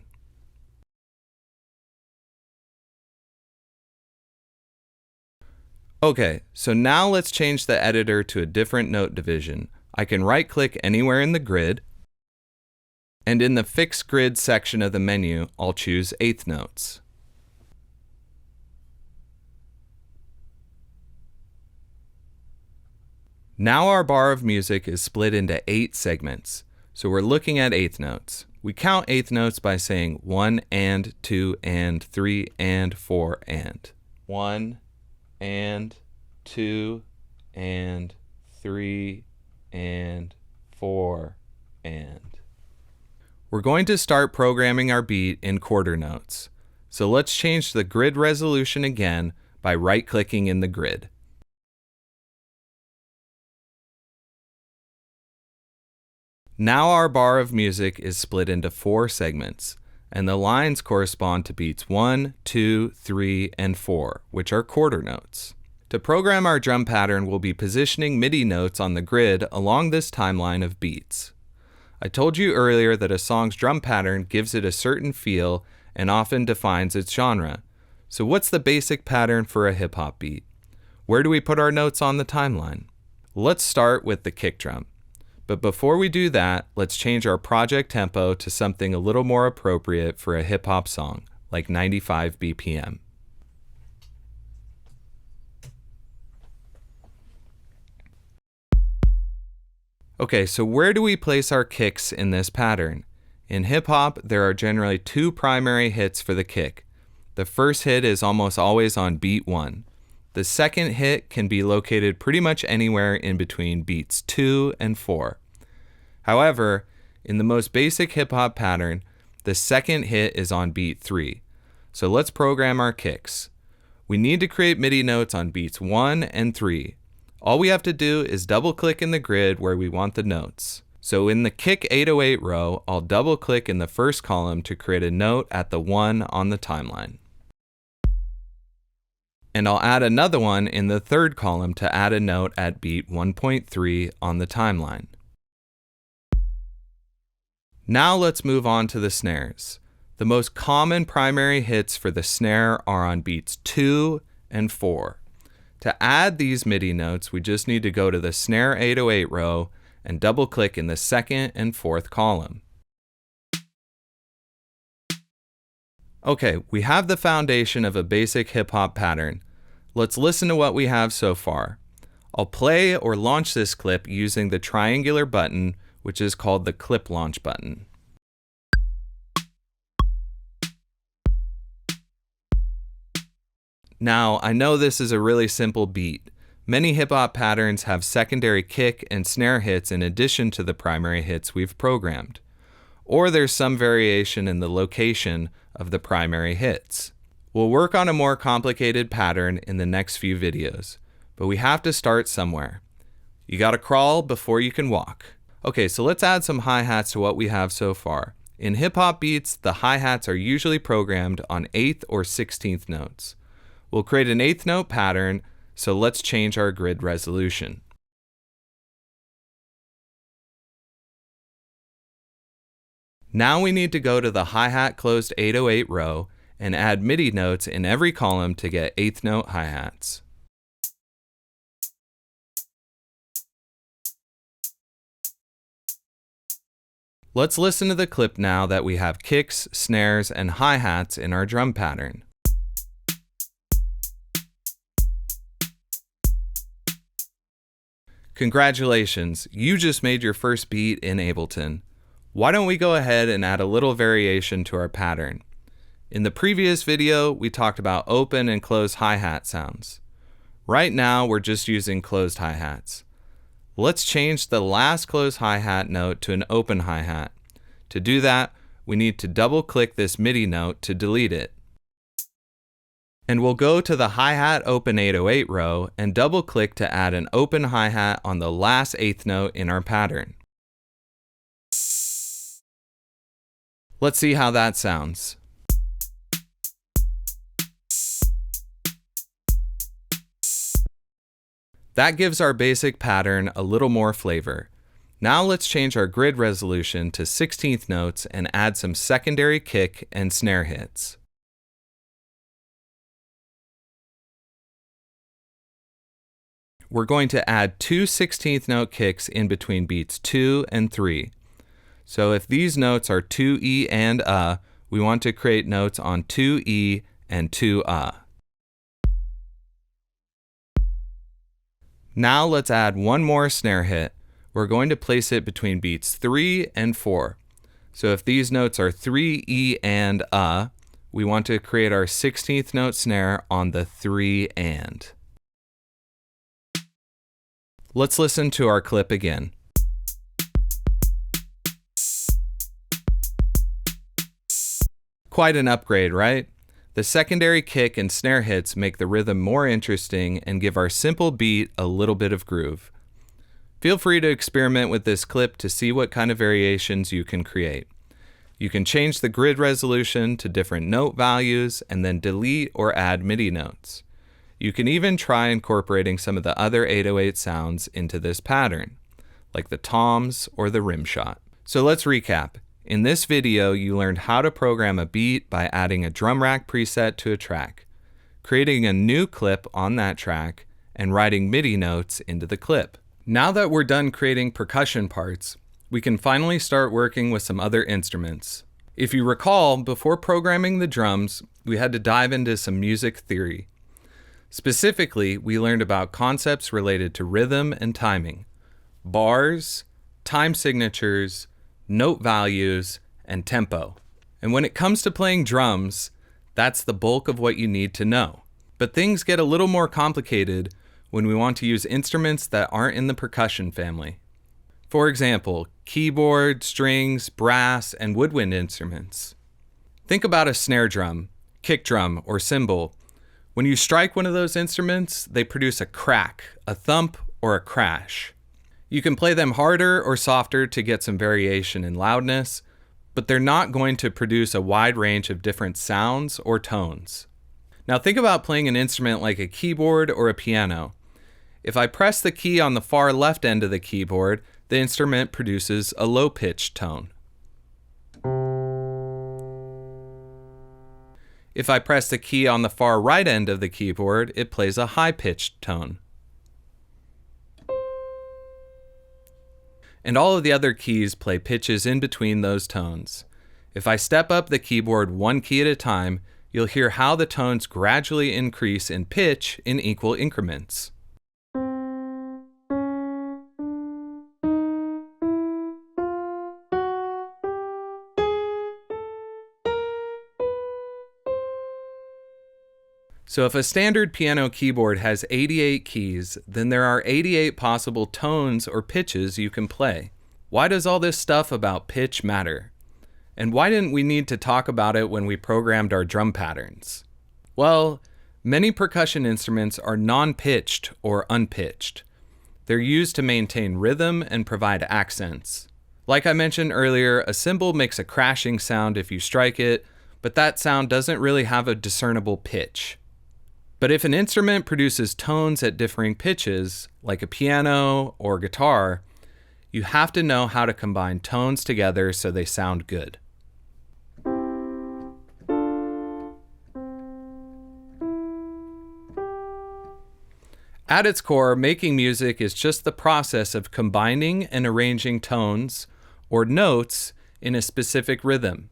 Okay, so now let's change the editor to a different note division. I can right-click anywhere in the grid, and in the Fix Grid section of the menu, I'll choose 8th notes. Now our bar of music is split into 8 segments, So we're looking at eighth notes. We count eighth notes by saying 1 and 2 and 3 and 4 and. 1 and 2 and 3 and 4 and. We're going to start programming our beat in quarter notes. So let's change the grid resolution again by right-clicking in the grid. Now our bar of music is split into 4 segments, and the lines correspond to beats 1, 2, 3, and 4, which are quarter notes. To program our drum pattern, we'll be positioning MIDI notes on the grid along this timeline of beats. I told you earlier that a song's drum pattern gives it a certain feel and often defines its genre. So what's the basic pattern for a hip-hop beat? Where do we put our notes on the timeline? Let's start with the kick drum. But before we do that, let's change our project tempo to something a little more appropriate for a hip-hop song, like 95 BPM. Okay, so where do we place our kicks in this pattern? In hip-hop, there are generally 2 primary hits for the kick. The first hit is almost always on beat 1. The second hit can be located pretty much anywhere in between beats 2 and 4. However, in the most basic hip-hop pattern, the second hit is on beat 3. So let's program our kicks. We need to create MIDI notes on beats 1 and 3. All we have to do is double-click in the grid where we want the notes. So in the kick 808 row, I'll double-click in the first column to create a note at the 1 on the timeline. And I'll add another one in the third column to add a note at beat 1.3 on the timeline. Now let's move on to the snares. The most common primary hits for the snare are on beats 2 and 4. To add these MIDI notes, we just need to go to the snare 808 row and double-click in the second and fourth column. Okay, we have the foundation of a basic hip-hop pattern. Let's listen to what we have so far. I'll play or launch this clip using the triangular button, which is called the clip launch button. Now, I know this is a really simple beat. Many hip-hop patterns have secondary kick and snare hits in addition to the primary hits we've programmed. Or there's some variation in the location of the primary hits. We'll work on a more complicated pattern in the next few videos, but we have to start somewhere. You gotta crawl before you can walk. Okay, so let's add some hi-hats to what we have so far. In hip-hop beats, the hi-hats are usually programmed on 8th or 16th notes. We'll create an 8th note pattern, so let's change our grid resolution. Now we need to go to the hi-hat closed 808 row and add MIDI notes in every column to get 8th note hi-hats. Let's listen to the clip now that we have kicks, snares, and hi-hats in our drum pattern. Congratulations, you just made your first beat in Ableton. Why don't we go ahead and add a little variation to our pattern? In the previous video, we talked about open and closed hi-hat sounds. Right now, we're just using closed hi-hats. Let's change the last closed hi-hat note to an open hi-hat. To do that, we need to double-click this MIDI note to delete it. And we'll go to the hi-hat open 808 row and double-click to add an open hi-hat on the last 8th note in our pattern. Let's see how that sounds. That gives our basic pattern a little more flavor. Now let's change our grid resolution to 16th notes and add some secondary kick and snare hits. We're going to add 2 16th note kicks in between beats 2 and 3. So if these notes are 2E and we want to create notes on 2E and 2 Now let's add one more snare hit. we're going to place it between beats 3 and 4. So if these notes are 3, E, and we want to create our 16th note snare on the 3 and. Let's listen to our clip again. Quite an upgrade, right? The secondary kick and snare hits make the rhythm more interesting and give our simple beat a little bit of groove. Feel free to experiment with this clip to see what kind of variations you can create. You can change the grid resolution to different note values and then delete or add MIDI notes. You can even try incorporating some of the other 808 sounds into this pattern, like the toms or the rim shot. So let's recap. In this video, you learned how to program a beat by adding a drum rack preset to a track, creating a new clip on that track, and writing MIDI notes into the clip. Now that we're done creating percussion parts, we can finally start working with some other instruments. If you recall, before programming the drums, we had to dive into some music theory. Specifically, we learned about concepts related to rhythm and timing, bars, time signatures, note values, and tempo. And when it comes to playing drums, that's the bulk of what you need to know. But things get a little more complicated when we want to use instruments that aren't in the percussion family. For example, keyboard, strings, brass, and woodwind instruments. Think about a snare drum, kick drum, or cymbal. When you strike one of those instruments, they produce a crack, a thump, or a crash. You can play them harder or softer to get some variation in loudness, but they're not going to produce a wide range of different sounds or tones. Now think about playing an instrument like a keyboard or a piano. If I press the key on the far left end of the keyboard, the instrument produces a low-pitched tone. If I press the key on the far right end of the keyboard, it plays a high-pitched tone. And all of the other keys play pitches in between those tones. If I step up the keyboard one key at a time, you'll hear how the tones gradually increase in pitch in equal increments. So if a standard piano keyboard has 88 keys, then there are 88 possible tones or pitches you can play. Why does all this stuff about pitch matter? And why didn't we need to talk about it when we programmed our drum patterns? Well, many percussion instruments are non-pitched or unpitched. They're used to maintain rhythm and provide accents. Like I mentioned earlier, a cymbal makes a crashing sound if you strike it, but that sound doesn't really have a discernible pitch. But if an instrument produces tones at differing pitches, like a piano or guitar, you have to know how to combine tones together so they sound good. At its core, making music is just the process of combining and arranging tones or notes in a specific rhythm.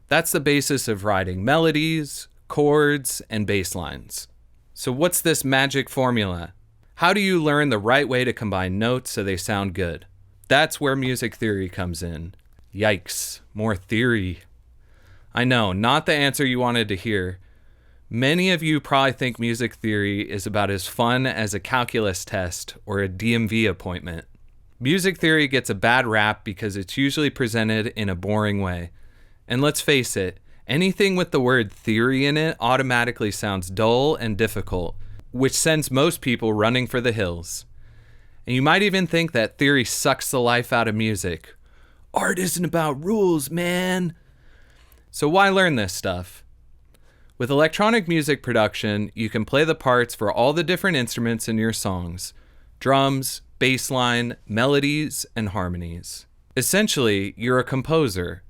That's the basis of writing melodies, chords, and bass lines. So what's this magic formula? How do you learn the right way to combine notes so they sound good? That's where music theory comes in. Yikes, more theory. I know, not the answer you wanted to hear. Many of you probably think music theory is about as fun as a calculus test or a DMV appointment. Music theory gets a bad rap because it's usually presented in a boring way. And let's face it, anything with the word theory in it automatically sounds dull and difficult, which sends most people running for the hills. And you might even think that theory sucks the life out of music. Art isn't about rules, man. So why learn this stuff? With electronic music production, you can play the parts for all the different instruments in your songs: drums, bass line, melodies, and harmonies. Essentially, you're a composer.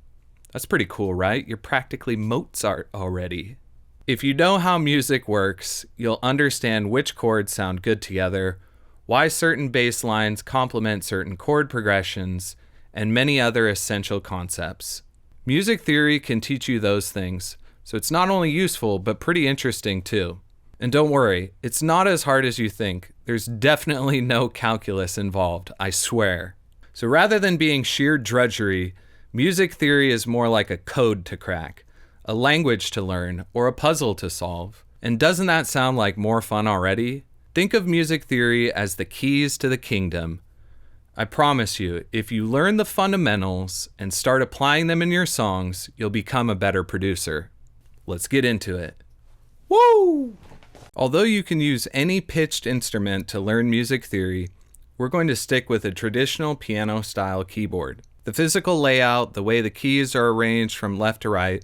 That's pretty cool, right? You're practically Mozart already. If you know how music works, you'll understand which chords sound good together, why certain bass lines complement certain chord progressions, and many other essential concepts. Music theory can teach you those things, so it's not only useful, but pretty interesting too. And don't worry, it's not as hard as you think. There's definitely no calculus involved, I swear. So rather than being sheer drudgery, music theory is more like a code to crack, a language to learn, or a puzzle to solve. And doesn't that sound like more fun already? Think of music theory as the keys to the kingdom. I promise you, if you learn the fundamentals and start applying them in your songs, you'll become a better producer. Let's get into it. Woo! Although you can use any pitched instrument to learn music theory, we're going to stick with a traditional piano-style keyboard. The physical layout, the way the keys are arranged from left to right,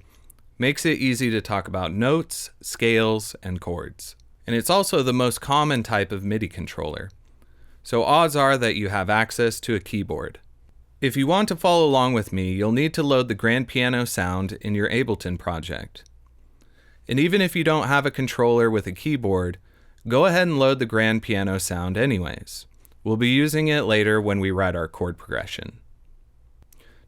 makes it easy to talk about notes, scales, and chords. And it's also the most common type of MIDI controller. So odds are that you have access to a keyboard. If you want to follow along with me, you'll need to load the grand piano sound in your Ableton project. And even if you don't have a controller with a keyboard, go ahead and load the grand piano sound anyways. We'll be using it later when we write our chord progression.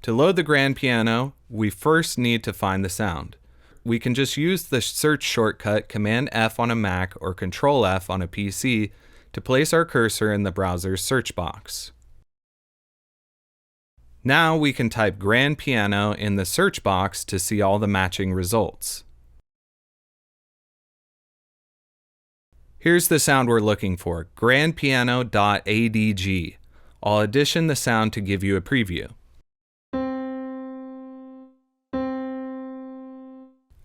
To load the grand piano, we first need to find the sound. We can just use the search shortcut Command F on a Mac or Control F on a PC to place our cursor in the browser's search box. Now we can type grand piano in the search box to see all the matching results. Here's the sound we're looking for, grandpiano.adg. I'll addition the sound to give you a preview.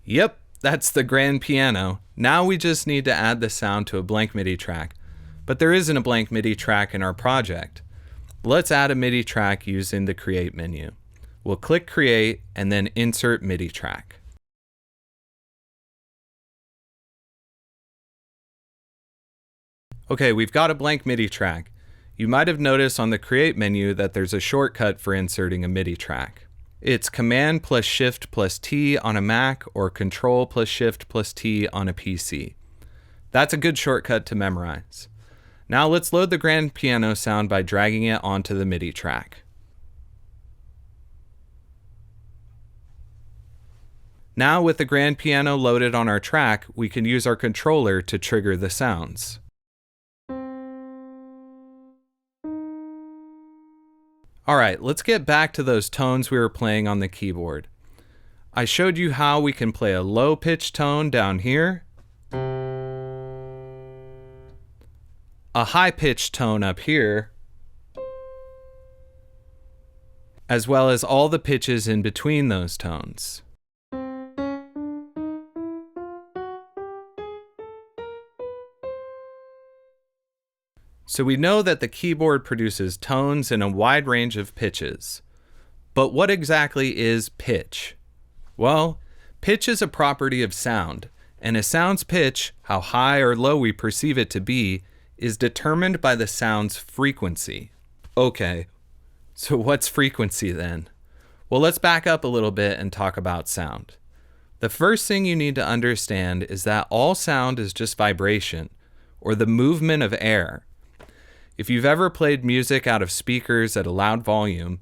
Yep, that's the grand piano. Now we just need to add the sound to a blank MIDI track. But there isn't a blank MIDI track in our project. Let's add a MIDI track using the Create menu. We'll click Create and then Insert MIDI track. Okay, we've got a blank MIDI track. You might have noticed on the Create menu that there's a shortcut for inserting a MIDI track. It's Command plus Shift plus T on a Mac or Control plus Shift plus T on a PC. That's a good shortcut to memorize. Now let's load the grand piano sound by dragging it onto the MIDI track. Now with the grand piano loaded on our track, we can use our controller to trigger the sounds. Alright, let's get back to those tones we were playing on the keyboard. I showed you how we can play a low-pitched tone down here, a high-pitched tone up here, as well as all the pitches in between those tones. So we know that the keyboard produces tones in a wide range of pitches. But what exactly is pitch? Well, pitch is a property of sound, and a sound's pitch, how high or low we perceive it to be, is determined by the sound's frequency. Okay, so what's frequency then? Well, let's back up a little bit and talk about sound. The first thing you need to understand is that all sound is just vibration, or the movement of air. If you've ever played music out of speakers at a loud volume,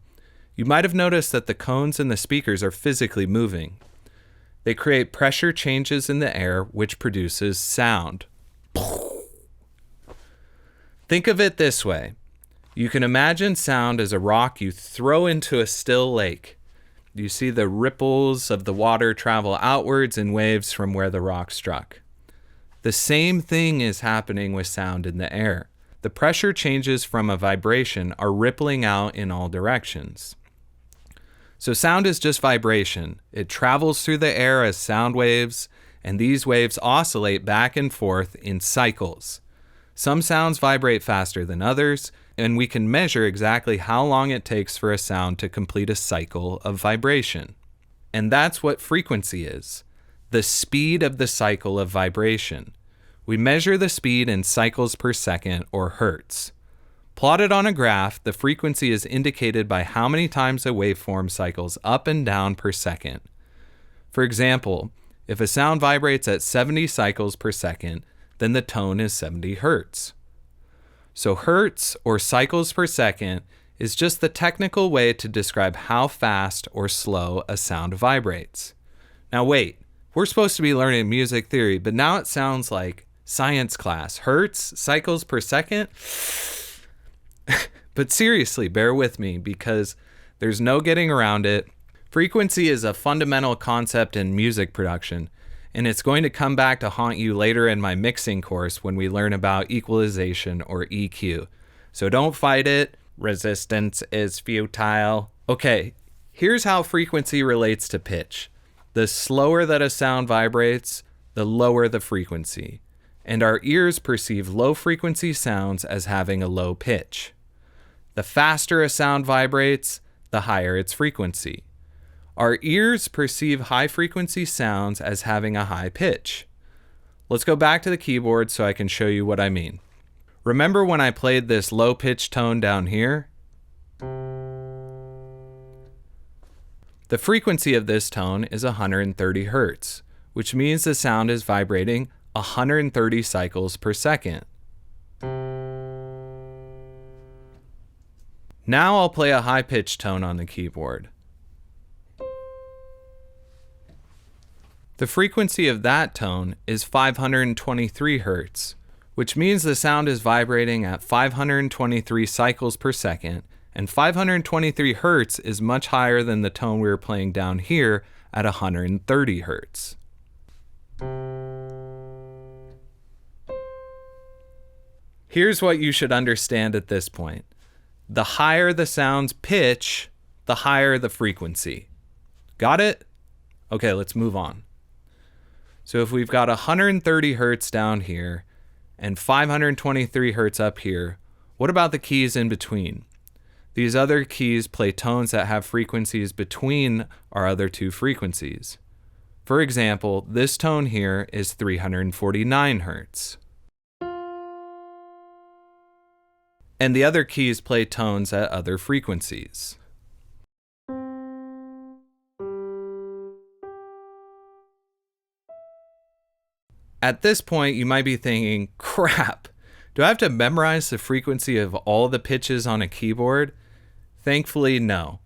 you might have noticed that the cones in the speakers are physically moving. They create pressure changes in the air, which produces sound. Think of it this way. You can imagine sound as a rock you throw into a still lake. You see the ripples of the water travel outwards in waves from where the rock struck. The same thing is happening with sound in the air. The pressure changes from a vibration are rippling out in all directions. So sound is just vibration. It travels through the air as sound waves, and these waves oscillate back and forth in cycles. Some sounds vibrate faster than others, and we can measure exactly how long it takes for a sound to complete a cycle of vibration. And that's what frequency is, the speed of the cycle of vibration. We measure the speed in cycles per second, or hertz. Plotted on a graph, the frequency is indicated by how many times a waveform cycles up and down per second. For example, if a sound vibrates at 70 cycles per second, then the tone is 70 hertz. So hertz, or cycles per second, is just the technical way to describe how fast or slow a sound vibrates. Now wait, we're supposed to be learning music theory, but now it sounds like science class. Hertz, cycles per second? But seriously, bear with me because there's no getting around it. Frequency is a fundamental concept in music production, and it's going to come back to haunt you later in my mixing course when we learn about equalization or EQ. So don't fight it. Resistance is futile. Okay, here's how frequency relates to pitch. The slower that a sound vibrates, the lower the frequency. And our ears perceive low frequency sounds as having a low pitch. The faster a sound vibrates, the higher its frequency. Our ears perceive high frequency sounds as having a high pitch. Let's go back to the keyboard so I can show you what I mean. Remember when I played this low pitch tone down here? The frequency of this tone is 130 Hertz, which means the sound is vibrating 130 cycles per second. Now I'll play a high pitch tone on the keyboard. The frequency of that tone is 523 Hertz, which means the sound is vibrating at 523 cycles per second, and 523 Hertz is much higher than the tone we were playing down here at 130 Hertz. Here's what you should understand at this point. The higher the sound's pitch, the higher the frequency. Got it? Okay, let's move on. So if we've got 130 Hertz down here and 523 Hertz up here, what about the keys in between? These other keys play tones that have frequencies between our other two frequencies. For example, this tone here is 349 Hertz. And the other keys play tones at other frequencies. At this point, you might be thinking, crap, do I have to memorize the frequency of all the pitches on a keyboard? Thankfully, no.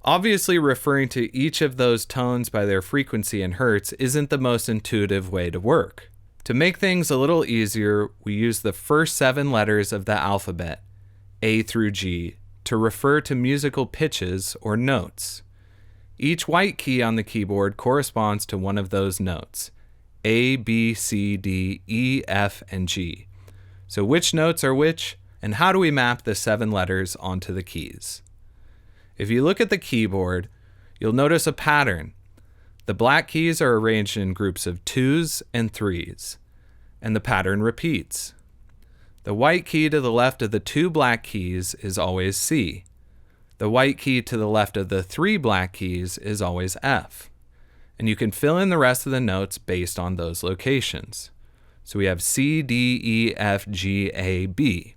Obviously, referring to each of those tones by their frequency in Hertz isn't the most intuitive way to work. To make things a little easier, we use the first 7 letters of the alphabet, A through G, to refer to musical pitches or notes. Each white key on the keyboard corresponds to one of those notes. A, B, C, D, E, F, and G. So which notes are which, and how do we map the 7 letters onto the keys? If you look at the keyboard, you'll notice a pattern. The black keys are arranged in groups of 2s and 3s, and the pattern repeats. The white key to the left of the 2 black keys is always C. The white key to the left of the 3 black keys is always F. And you can fill in the rest of the notes based on those locations. So we have C, D, E, F, G, A, B.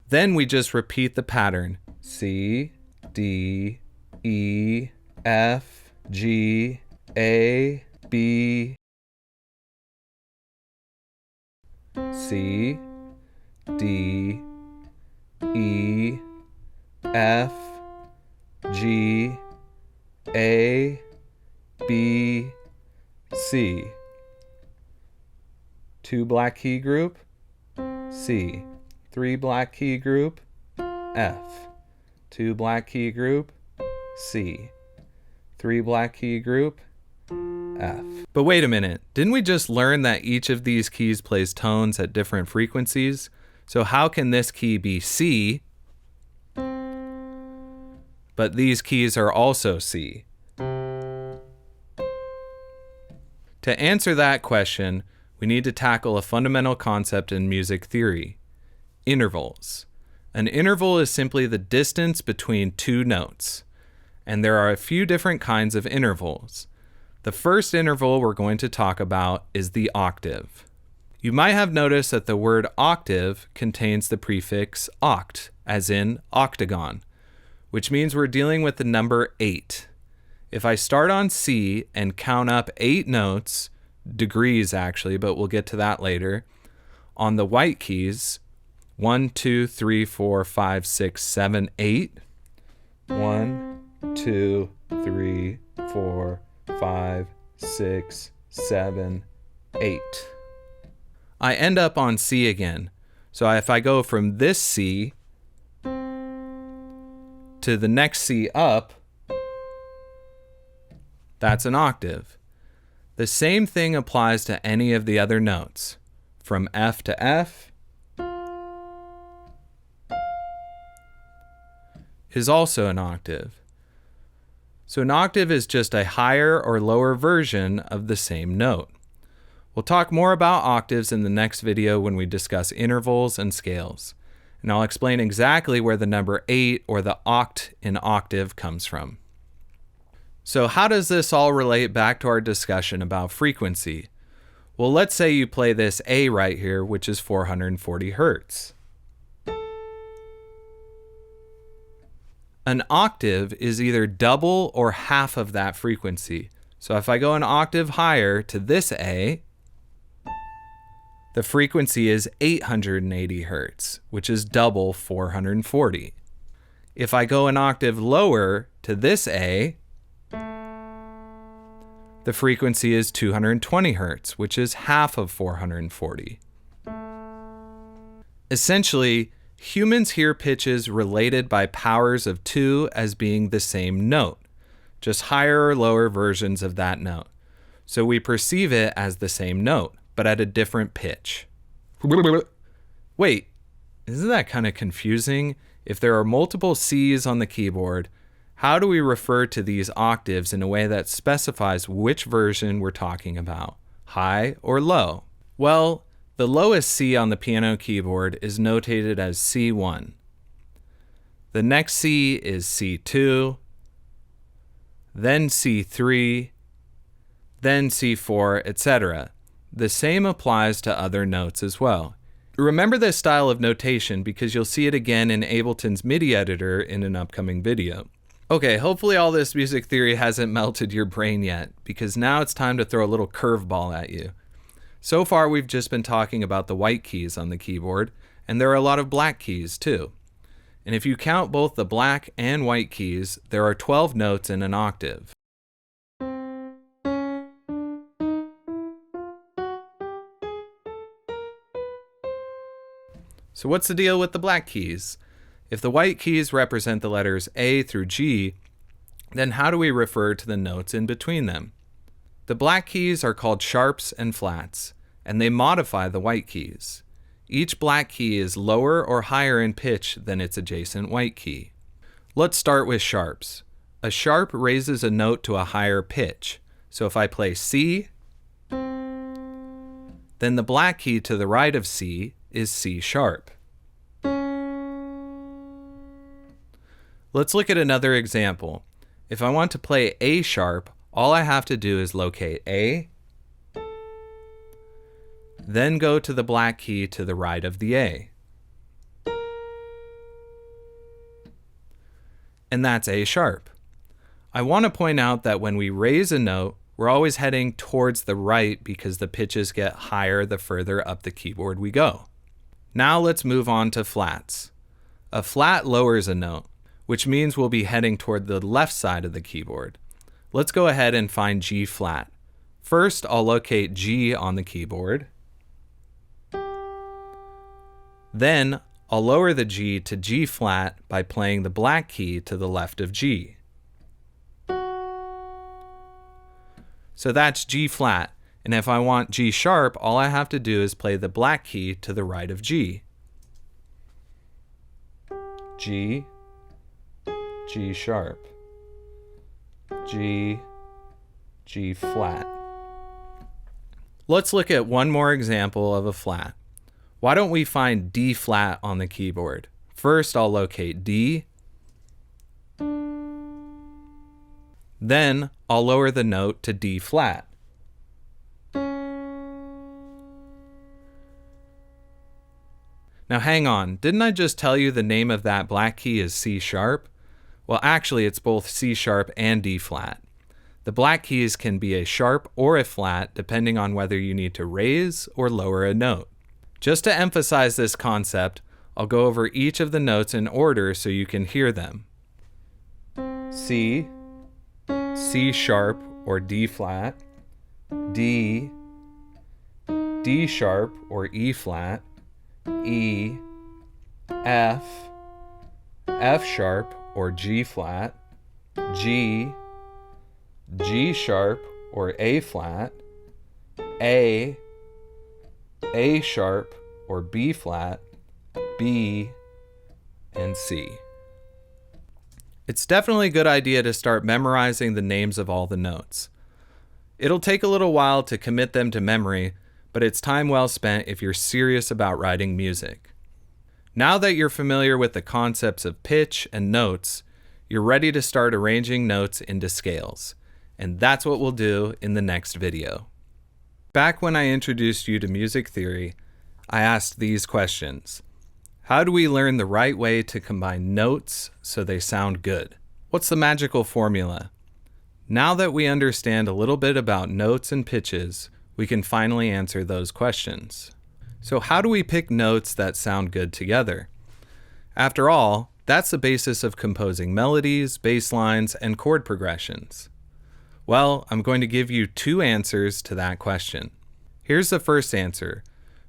Then we just repeat the pattern. C, D, E, F, G, A, B, C, D, E, F, G, A, B, C. 2 black key group, C. 3 black key group, F. 2 black key group, C. 3 black key group, F. But wait a minute, didn't we just learn that each of these keys plays tones at different frequencies? So how can this key be C, but these keys are also C? To answer that question, we need to tackle a fundamental concept in music theory: intervals. An interval is simply the distance between 2 notes, and there are a few different kinds of intervals. The first interval we're going to talk about is the octave. You might have noticed that the word octave contains the prefix oct, as in octagon, which means we're dealing with the number 8. If I start on C and count up 8 notes, degrees actually, but we'll get to that later, on the white keys, 1, 2, 3, 4, 5, 6, 7, 8. 1, 2, 3, 4, 5, 6, 7, 8. I end up on C again, So if I go from this C to the next C up, that's an octave. The same thing applies to any of the other notes. From F to F is also an octave. So an octave is just a higher or lower version of the same note. We'll talk more about octaves in the next video when we discuss intervals and scales. And I'll explain exactly where the number 8 or the oct in octave comes from. So how does this all relate back to our discussion about frequency? Well, let's say you play this A right here, which is 440 Hertz. An octave is either double or half of that frequency. So if I go an octave higher to this A, the frequency is 880 Hertz, which is double 440. If I go an octave lower to this A, the frequency is 220 Hertz, which is half of 440. Essentially, humans hear pitches related by powers of 2 as being the same note, just higher or lower versions of that note. So we perceive it as the same note, but at a different pitch. Wait, isn't that kind of confusing? If there are multiple C's on the keyboard, how do we refer to these octaves in a way that specifies which version we're talking about, high or low? Well, the lowest C on the piano keyboard is notated as C1. The next C is C2, then C3, then C4, etc. The same applies to other notes as well. Remember this style of notation because you'll see it again in Ableton's MIDI editor in an upcoming video. Okay, hopefully all this music theory hasn't melted your brain yet, because now it's time to throw a little curveball at you. So far we've just been talking about the white keys on the keyboard, and there are a lot of black keys too. And if you count both the black and white keys, there are 12 notes in an octave. So what's the deal with the black keys? If the white keys represent the letters A through G, then how do we refer to the notes in between them? The black keys are called sharps and flats, and they modify the white keys. Each black key is lower or higher in pitch than its adjacent white key. Let's start with sharps. A sharp raises a note to a higher pitch. So if I play C, then the black key to the right of C is C sharp. Let's look at another example. If I want to play A sharp, all I have to do is locate A, then go to the black key to the right of the A. And that's A sharp. I want to point out that when we raise a note, we're always heading towards the right because the pitches get higher the further up the keyboard we go. Now let's move on to flats. A flat lowers a note, which means we'll be heading toward the left side of the keyboard. Let's go ahead and find G flat. First, I'll locate G on the keyboard. Then, I'll lower the G to G flat by playing the black key to the left of G. So that's G flat, and if I want G sharp, all I have to do is play the black key to the right of G. G, G sharp, G, G flat. Let's look at one more example of a flat. Why don't we find D flat on the keyboard? First, I'll locate D. Then, I'll lower the note to D flat. Now hang on, didn't I just tell you the name of that black key is C sharp? Well, actually it's both C sharp and D flat. The black keys can be a sharp or a flat depending on whether you need to raise or lower a note. Just to emphasize this concept, I'll go over each of the notes in order so you can hear them. C, C sharp or D flat, D, D sharp or E flat, E, F, F sharp or G flat, G, G sharp or A flat, A sharp or B flat, B, and C. It's definitely a good idea to start memorizing the names of all the notes. It'll take a little while to commit them to memory, but it's time well spent if you're serious about writing music. Now that you're familiar with the concepts of pitch and notes, you're ready to start arranging notes into scales, and that's what we'll do in the next video. Back when I introduced you to music theory, I asked these questions. How do we learn the right way to combine notes so they sound good? What's the magical formula? Now that we understand a little bit about notes and pitches, we can finally answer those questions. So how do we pick notes that sound good together? After all, that's the basis of composing melodies, bass lines, and chord progressions. Well, I'm going to give you two answers to that question. Here's the first answer.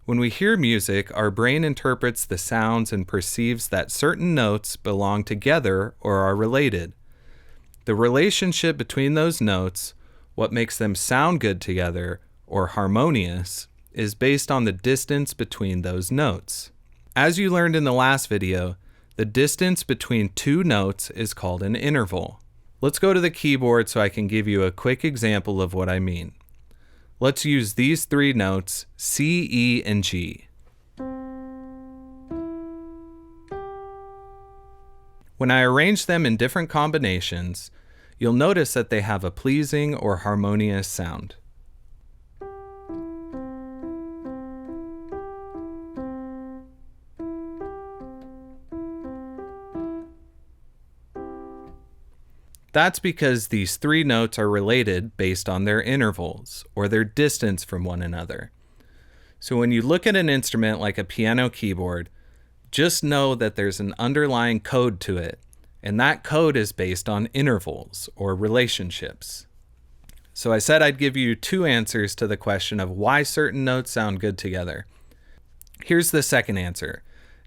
When we hear music, our brain interprets the sounds and perceives that certain notes belong together or are related. The relationship between those notes, what makes them sound good together or harmonious, is based on the distance between those notes. As you learned in the last video, the distance between two notes is called an interval. Let's go to the keyboard so I can give you a quick example of what I mean. Let's use these three notes, C, E, and G. When I arrange them in different combinations, you'll notice that they have a pleasing or harmonious sound. That's because these three notes are related based on their intervals, or their distance from one another. So when you look at an instrument like a piano keyboard, just know that there's an underlying code to it, and that code is based on intervals, or relationships. So I said I'd give you two answers to the question of why certain notes sound good together. Here's the second answer.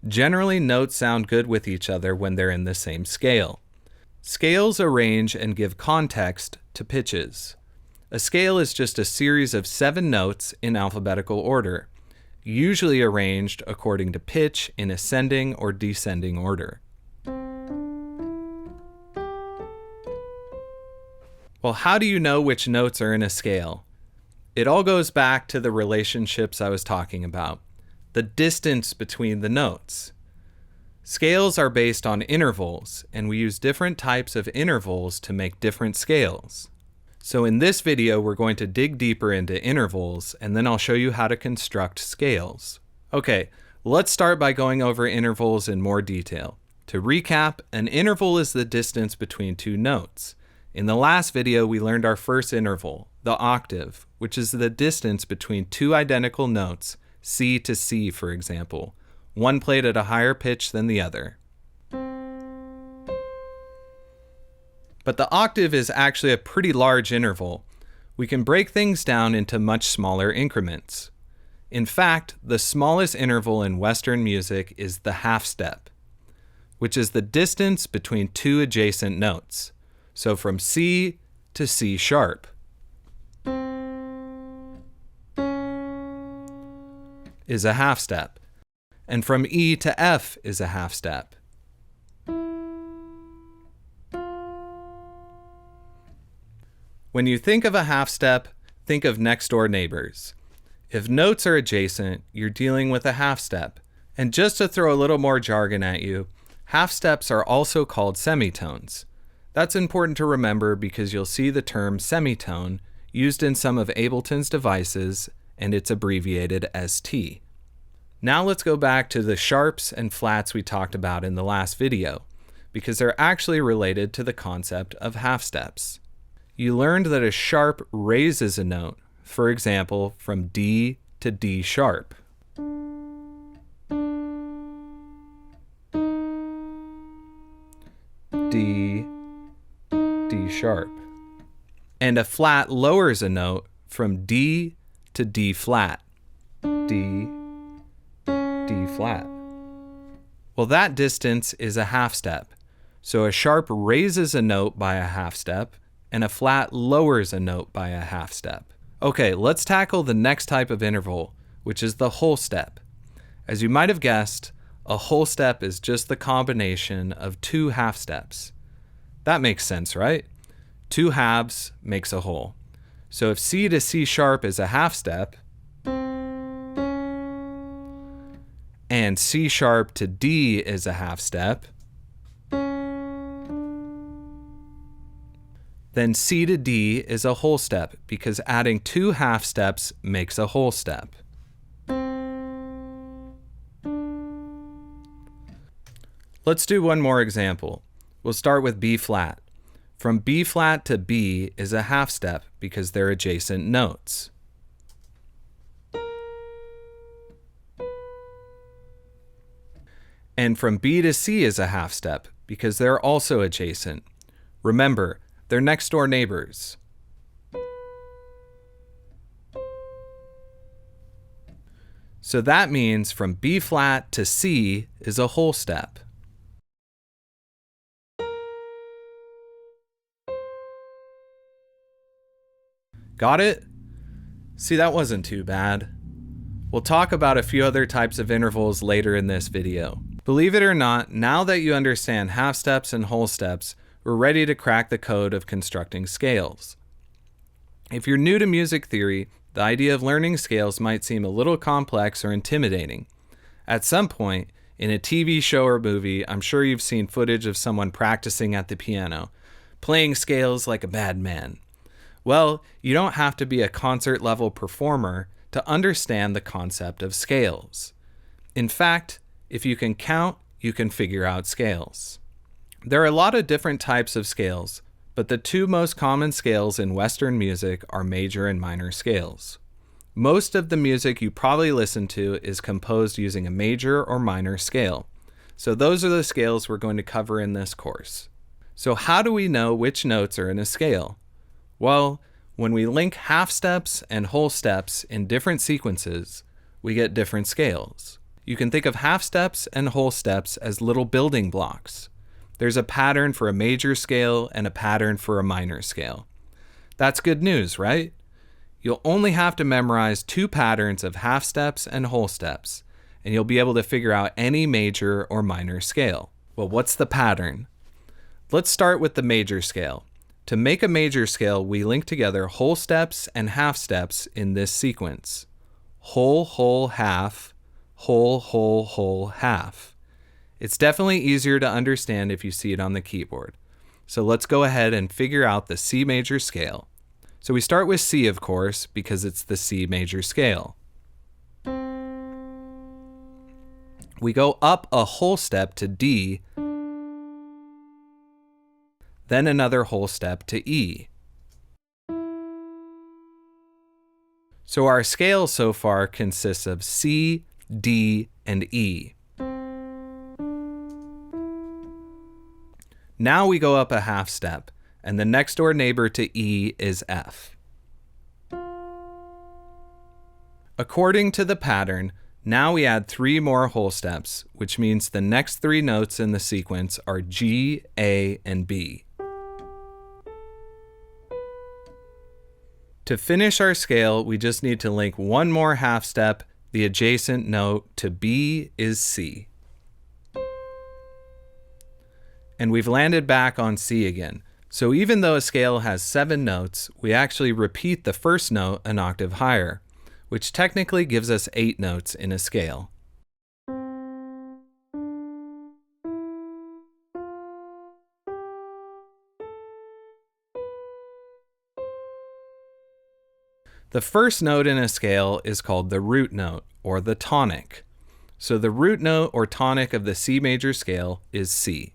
Generally, notes sound good with each other when they're in the same scale. Scales arrange and give context to pitches. A scale is just a series of 7 notes in alphabetical order, usually arranged according to pitch in ascending or descending order. Well, how do you know which notes are in a scale? It all goes back to the relationships I was talking about, the distance between the notes. Scales are based on intervals, and we use different types of intervals to make different scales. So in this video, we're going to dig deeper into intervals, and then I'll show you how to construct scales. Okay, let's start by going over intervals in more detail. To recap, an interval is the distance between two notes. In the last video, we learned our first interval, the octave, which is the distance between two identical notes, C to C, for example, one played at a higher pitch than the other. But the octave is actually a pretty large interval. We can break things down into much smaller increments. In fact, the smallest interval in Western music is the half step, which is the distance between two adjacent notes. So from C to C sharp. Is a half step. And from E to F is a half step. When you think of a half step, think of next door neighbors. If notes are adjacent, you're dealing with a half step. And just to throw a little more jargon at you, half steps are also called semitones. That's important to remember because you'll see the term semitone used in some of Ableton's devices, and it's abbreviated as T. Now let's go back to the sharps and flats we talked about in the last video, because they're actually related to the concept of half steps. You learned that a sharp raises a note, for example, from D to D sharp. D, D sharp. And a flat lowers a note from D to D flat. D, D flat. Well, that distance is a half step. So a sharp raises a note by a half step, and a flat lowers a note by a half step. Okay, let's tackle the next type of interval, which is the whole step. As you might have guessed, a whole step is just the combination of two half steps. That makes sense, right? Two halves makes a whole. So if C to C sharp is a half step, and C sharp to D is a half step, then C to D is a whole step because adding two half steps makes a whole step. Let's do one more example. We'll start with B flat. From B flat to B is a half step because they're adjacent notes. And from B to C is a half step because they're also adjacent. Remember, they're next door neighbors. So that means from B flat to C is a whole step. Got it? See, that wasn't too bad. We'll talk about a few other types of intervals later in this video. Believe it or not, now that you understand half steps and whole steps, we're ready to crack the code of constructing scales. If you're new to music theory, the idea of learning scales might seem a little complex or intimidating. At some point, in a TV show or movie, I'm sure you've seen footage of someone practicing at the piano, playing scales like a bad man. Well, you don't have to be a concert-level performer to understand the concept of scales. In fact, if you can count, you can figure out scales. There are a lot of different types of scales, but the two most common scales in Western music are major and minor scales. Most of the music you probably listen to is composed using a major or minor scale. So those are the scales we're going to cover in this course. So how do we know which notes are in a scale? Well, when we link half steps and whole steps in different sequences, we get different scales. You can think of half steps and whole steps as little building blocks. There's a pattern for a major scale and a pattern for a minor scale. That's good news, right? You'll only have to memorize two patterns of half steps and whole steps, and you'll be able to figure out any major or minor scale. Well, what's the pattern? Let's start with the major scale. To make a major scale, we link together whole steps and half steps in this sequence. Whole, whole, half, whole, whole, whole, half. It's definitely easier to understand if you see it on the keyboard. So let's go ahead and figure out the C major scale. So we start with C, of course, because it's the C major scale. We go up a whole step to D, then another whole step to E. So our scale so far consists of C, D, and E. Now we go up a half step, and the next door neighbor to E is F. According to the pattern, now we add three more whole steps, which means the next three notes in the sequence are G, A, and B. To finish our scale, we just need to link one more half step. The adjacent note to B is C. And we've landed back on C again. So even though a scale has 7 notes, we actually repeat the first note an octave higher, which technically gives us 8 notes in a scale. The first note in a scale is called the root note, or the tonic. So the root note or tonic of the C major scale is C.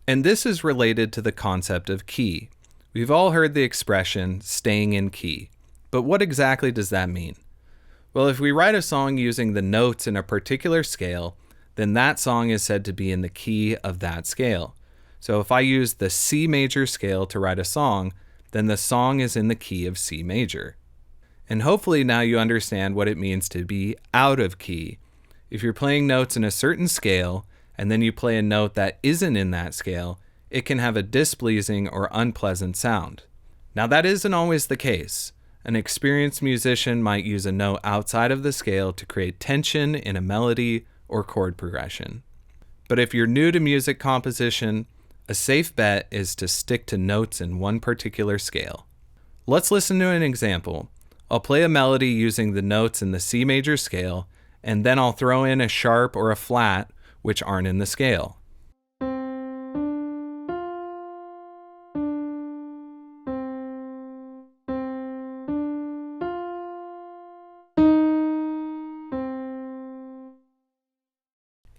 And this is related to the concept of key. We've all heard the expression, staying in key. But what exactly does that mean? Well, if we write a song using the notes in a particular scale, then that song is said to be in the key of that scale. So if I use the C major scale to write a song, then the song is in the key of C major. And hopefully now you understand what it means to be out of key. If you're playing notes in a certain scale, and then you play a note that isn't in that scale, it can have a displeasing or unpleasant sound. Now that isn't always the case. An experienced musician might use a note outside of the scale to create tension in a melody or chord progression. But if you're new to music composition, a safe bet is to stick to notes in one particular scale. Let's listen to an example. I'll play a melody using the notes in the C major scale, and then I'll throw in a sharp or a flat, which aren't in the scale.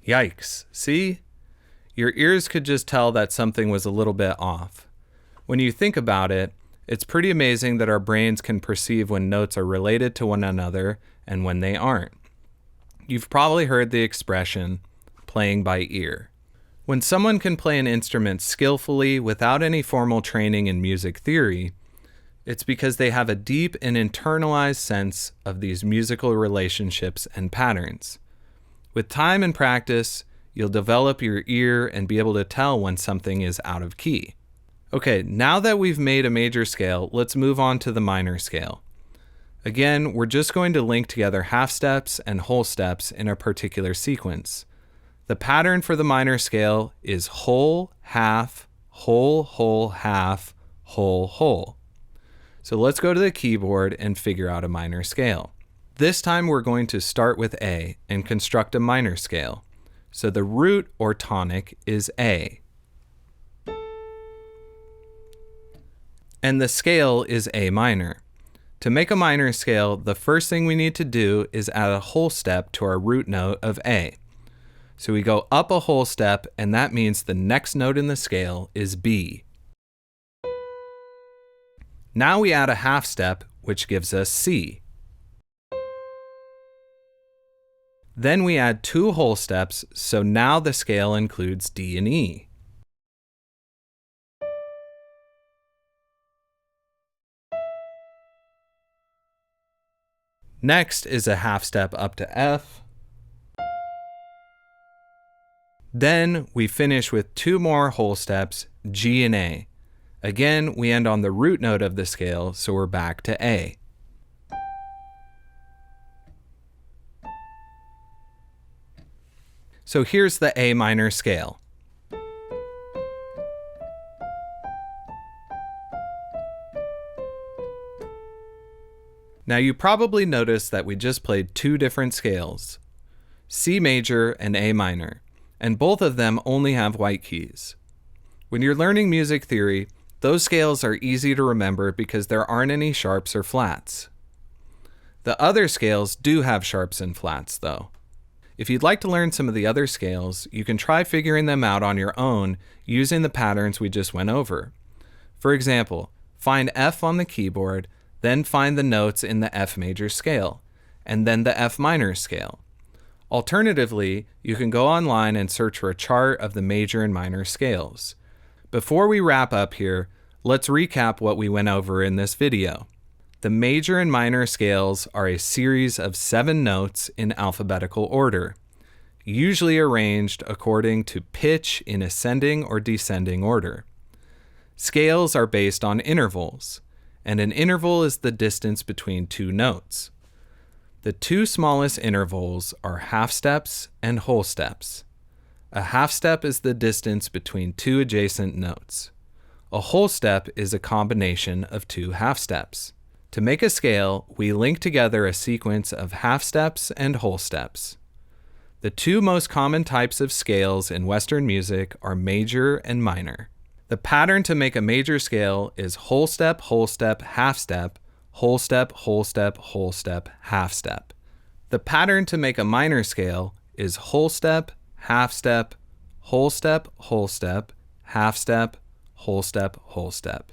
Yikes, see? Your ears could just tell that something was a little bit off. When you think about it, it's pretty amazing that our brains can perceive when notes are related to one another and when they aren't. You've probably heard the expression, playing by ear. When someone can play an instrument skillfully without any formal training in music theory, it's because they have a deep and internalized sense of these musical relationships and patterns. With time and practice, you'll develop your ear and be able to tell when something is out of key. Okay, now that we've made a major scale, let's move on to the minor scale. Again, we're just going to link together half steps and whole steps in a particular sequence. The pattern for the minor scale is whole, half, whole, half, whole. So let's go to the keyboard and figure out a minor scale. This time we're going to start with A and construct a minor scale. So the root or tonic is A. And the scale is A minor. To make a minor scale, the first thing we need to do is add a whole step to our root note of A. So we go up a whole step, and that means the next note in the scale is B. Now we add a half step, which gives us C. Then we add 2 whole steps, so now the scale includes D and E. Next is a half step up to F. Then we finish with 2 more whole steps, G and A. Again, we end on the root note of the scale, so we're back to A. So here's the A minor scale. Now you probably noticed that we just played 2 different scales, C major and A minor, and both of them only have white keys. When you're learning music theory, those scales are easy to remember because there aren't any sharps or flats. The other scales do have sharps and flats though. If you'd like to learn some of the other scales, you can try figuring them out on your own using the patterns we just went over. For example, find F on the keyboard, then find the notes in the F major scale, and then the F minor scale. Alternatively, you can go online and search for a chart of the major and minor scales. Before we wrap up here, let's recap what we went over in this video. The major and minor scales are a series of 7 notes in alphabetical order, usually arranged according to pitch in ascending or descending order. Scales are based on intervals, and an interval is the distance between 2 notes. The 2 smallest intervals are half steps and whole steps. A half step is the distance between 2 adjacent notes. A whole step is a combination of 2 half steps. To make a scale, we link together a sequence of half steps and whole steps. The 2 most common types of scales in Western music are major and minor. The pattern to make a major scale is whole step, half step, whole step, whole step, whole step, half step. The pattern to make a minor scale is whole step, half step, whole step, half step, whole step, whole step.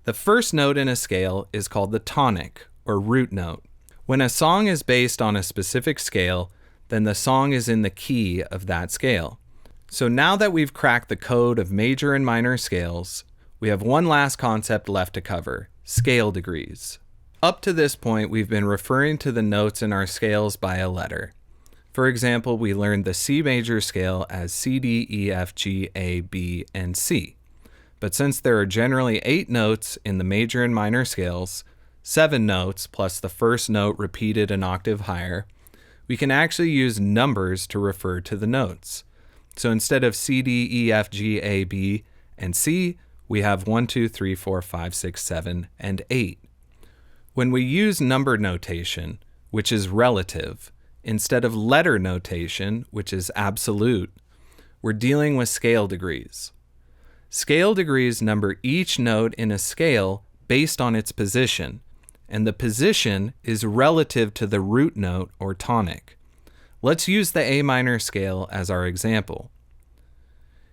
The first note in a scale is called the tonic, or root note. When a song is based on a specific scale, then the song is in the key of that scale. So now that we've cracked the code of major and minor scales, we have one last concept left to cover, scale degrees. Up to this point, we've been referring to the notes in our scales by a letter. For example, we learned the C major scale as C, D, E, F, G, A, B, and C. But since there are generally 8 notes in the major and minor scales, 7 notes plus the first note repeated an octave higher, we can actually use numbers to refer to the notes. So instead of C, D, E, F, G, A, B, and C, we have 1, 2, 3, 4, 5, 6, 7, and 8. When we use number notation, which is relative, instead of letter notation, which is absolute, we're dealing with scale degrees. Scale degrees number each note in a scale based on its position, and the position is relative to the root note or tonic. Let's use the A minor scale as our example.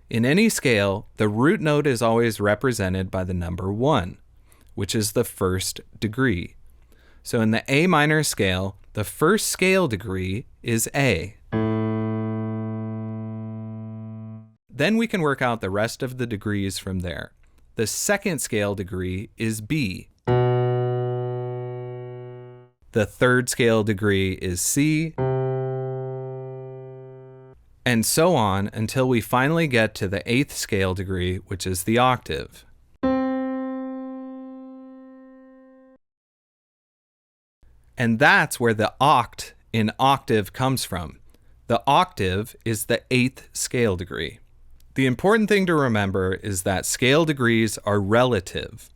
In any scale, the root note is always represented by the number 1, which is the first degree. So in the A minor scale, the first scale degree is A. Then we can work out the rest of the degrees from there. The second scale degree is B. The third scale degree is C. And so on until we finally get to the 8th scale degree, which is the octave. And that's where the oct in octave comes from. The octave is the 8th scale degree. The important thing to remember is that scale degrees are relative.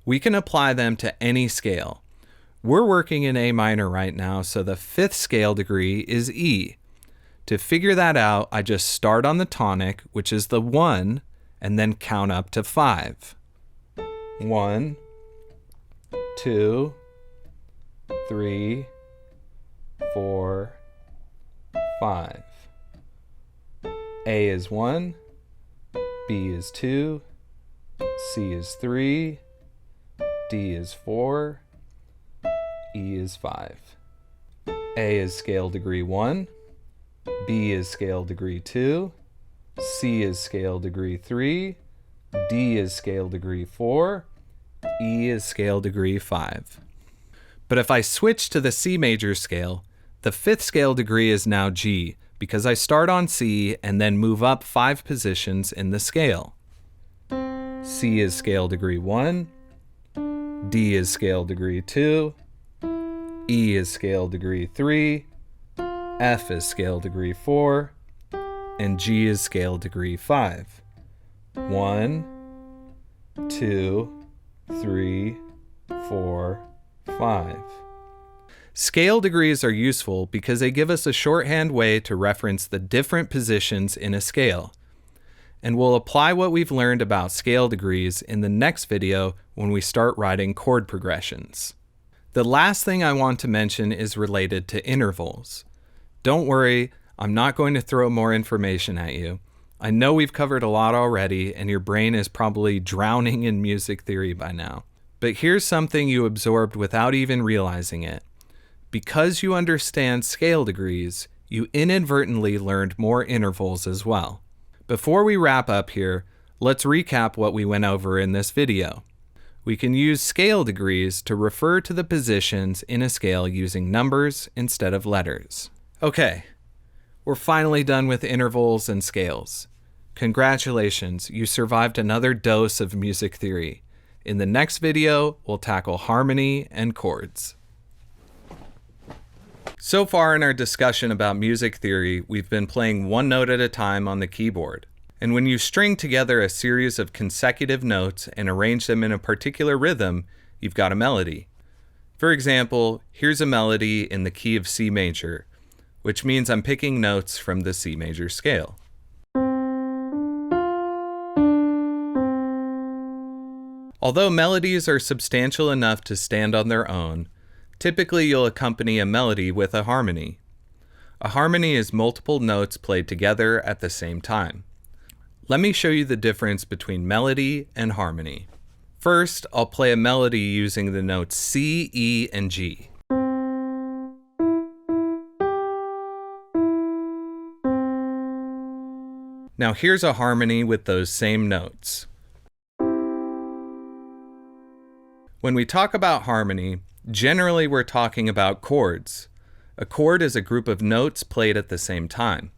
We can apply them to any scale. We're working in A minor right now, so the 5th scale degree is E. To figure that out, I just start on the tonic, which is the 1, and then count up to 5. 1, 2, 3, 4, 5. A is 1, B is 2, C is 3, D is 4, E is 5. A is scale degree 1, B is scale degree 2, C is scale degree 3, D is scale degree 4, E is scale degree 5. But if I switch to the C major scale, the 5th scale degree is now G, because I start on C and then move up 5 positions in the scale. C is scale degree 1, D is scale degree 2, E is scale degree 3, F is scale degree 4, and G is scale degree 5. 1, 2, 3, 4, 5. Scale degrees are useful because they give us a shorthand way to reference the different positions in a scale. And we'll apply what we've learned about scale degrees in the next video when we start writing chord progressions. The last thing I want to mention is related to intervals. Don't worry, I'm not going to throw more information at you. I know we've covered a lot already, and your brain is probably drowning in music theory by now. But here's something you absorbed without even realizing it. Because you understand scale degrees, you inadvertently learned more intervals as well. Before we wrap up here, let's recap what we went over in this video. We can use scale degrees to refer to the positions in a scale using numbers instead of letters. Okay, we're finally done with intervals and scales. Congratulations, you survived another dose of music theory. In the next video, we'll tackle harmony and chords. So far in our discussion about music theory, we've been playing one note at a time on the keyboard. And when you string together a series of consecutive notes and arrange them in a particular rhythm, you've got a melody. For example, here's a melody in the key of C major, which means I'm picking notes from the C major scale. Although melodies are substantial enough to stand on their own, typically you'll accompany a melody with a harmony. A harmony is multiple notes played together at the same time. Let me show you the difference between melody and harmony. First, I'll play a melody using the notes C, E, and G. Now here's a harmony with those same notes. When we talk about harmony, generally we're talking about chords. A chord is a group of notes played at the same time.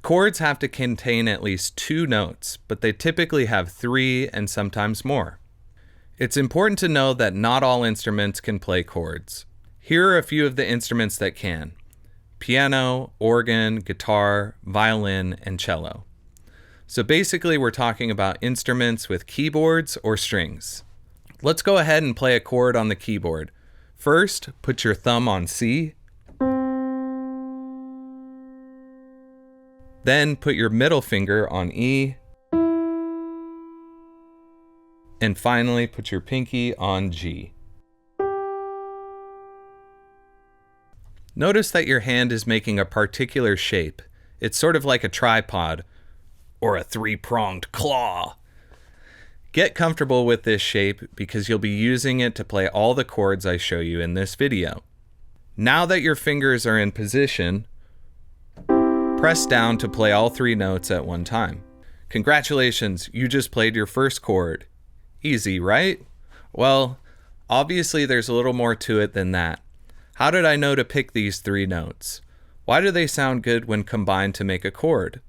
Chords have to contain at least 2 notes, but they typically have 3 and sometimes more. It's important to know that not all instruments can play chords. Here are a few of the instruments that can: piano, organ, guitar, violin, and cello. So basically we're talking about instruments with keyboards or strings. Let's go ahead and play a chord on the keyboard. First, put your thumb on C. Then put your middle finger on E. And finally, put your pinky on G. Notice that your hand is making a particular shape. It's sort of like a tripod or a 3-pronged claw. Get comfortable with this shape because you'll be using it to play all the chords I show you in this video. Now that your fingers are in position, press down to play all 3 notes at one time. Congratulations, you just played your first chord. Easy, right? Well, obviously there's a little more to it than that. How did I know to pick these 3 notes? Why do they sound good when combined to make a chord?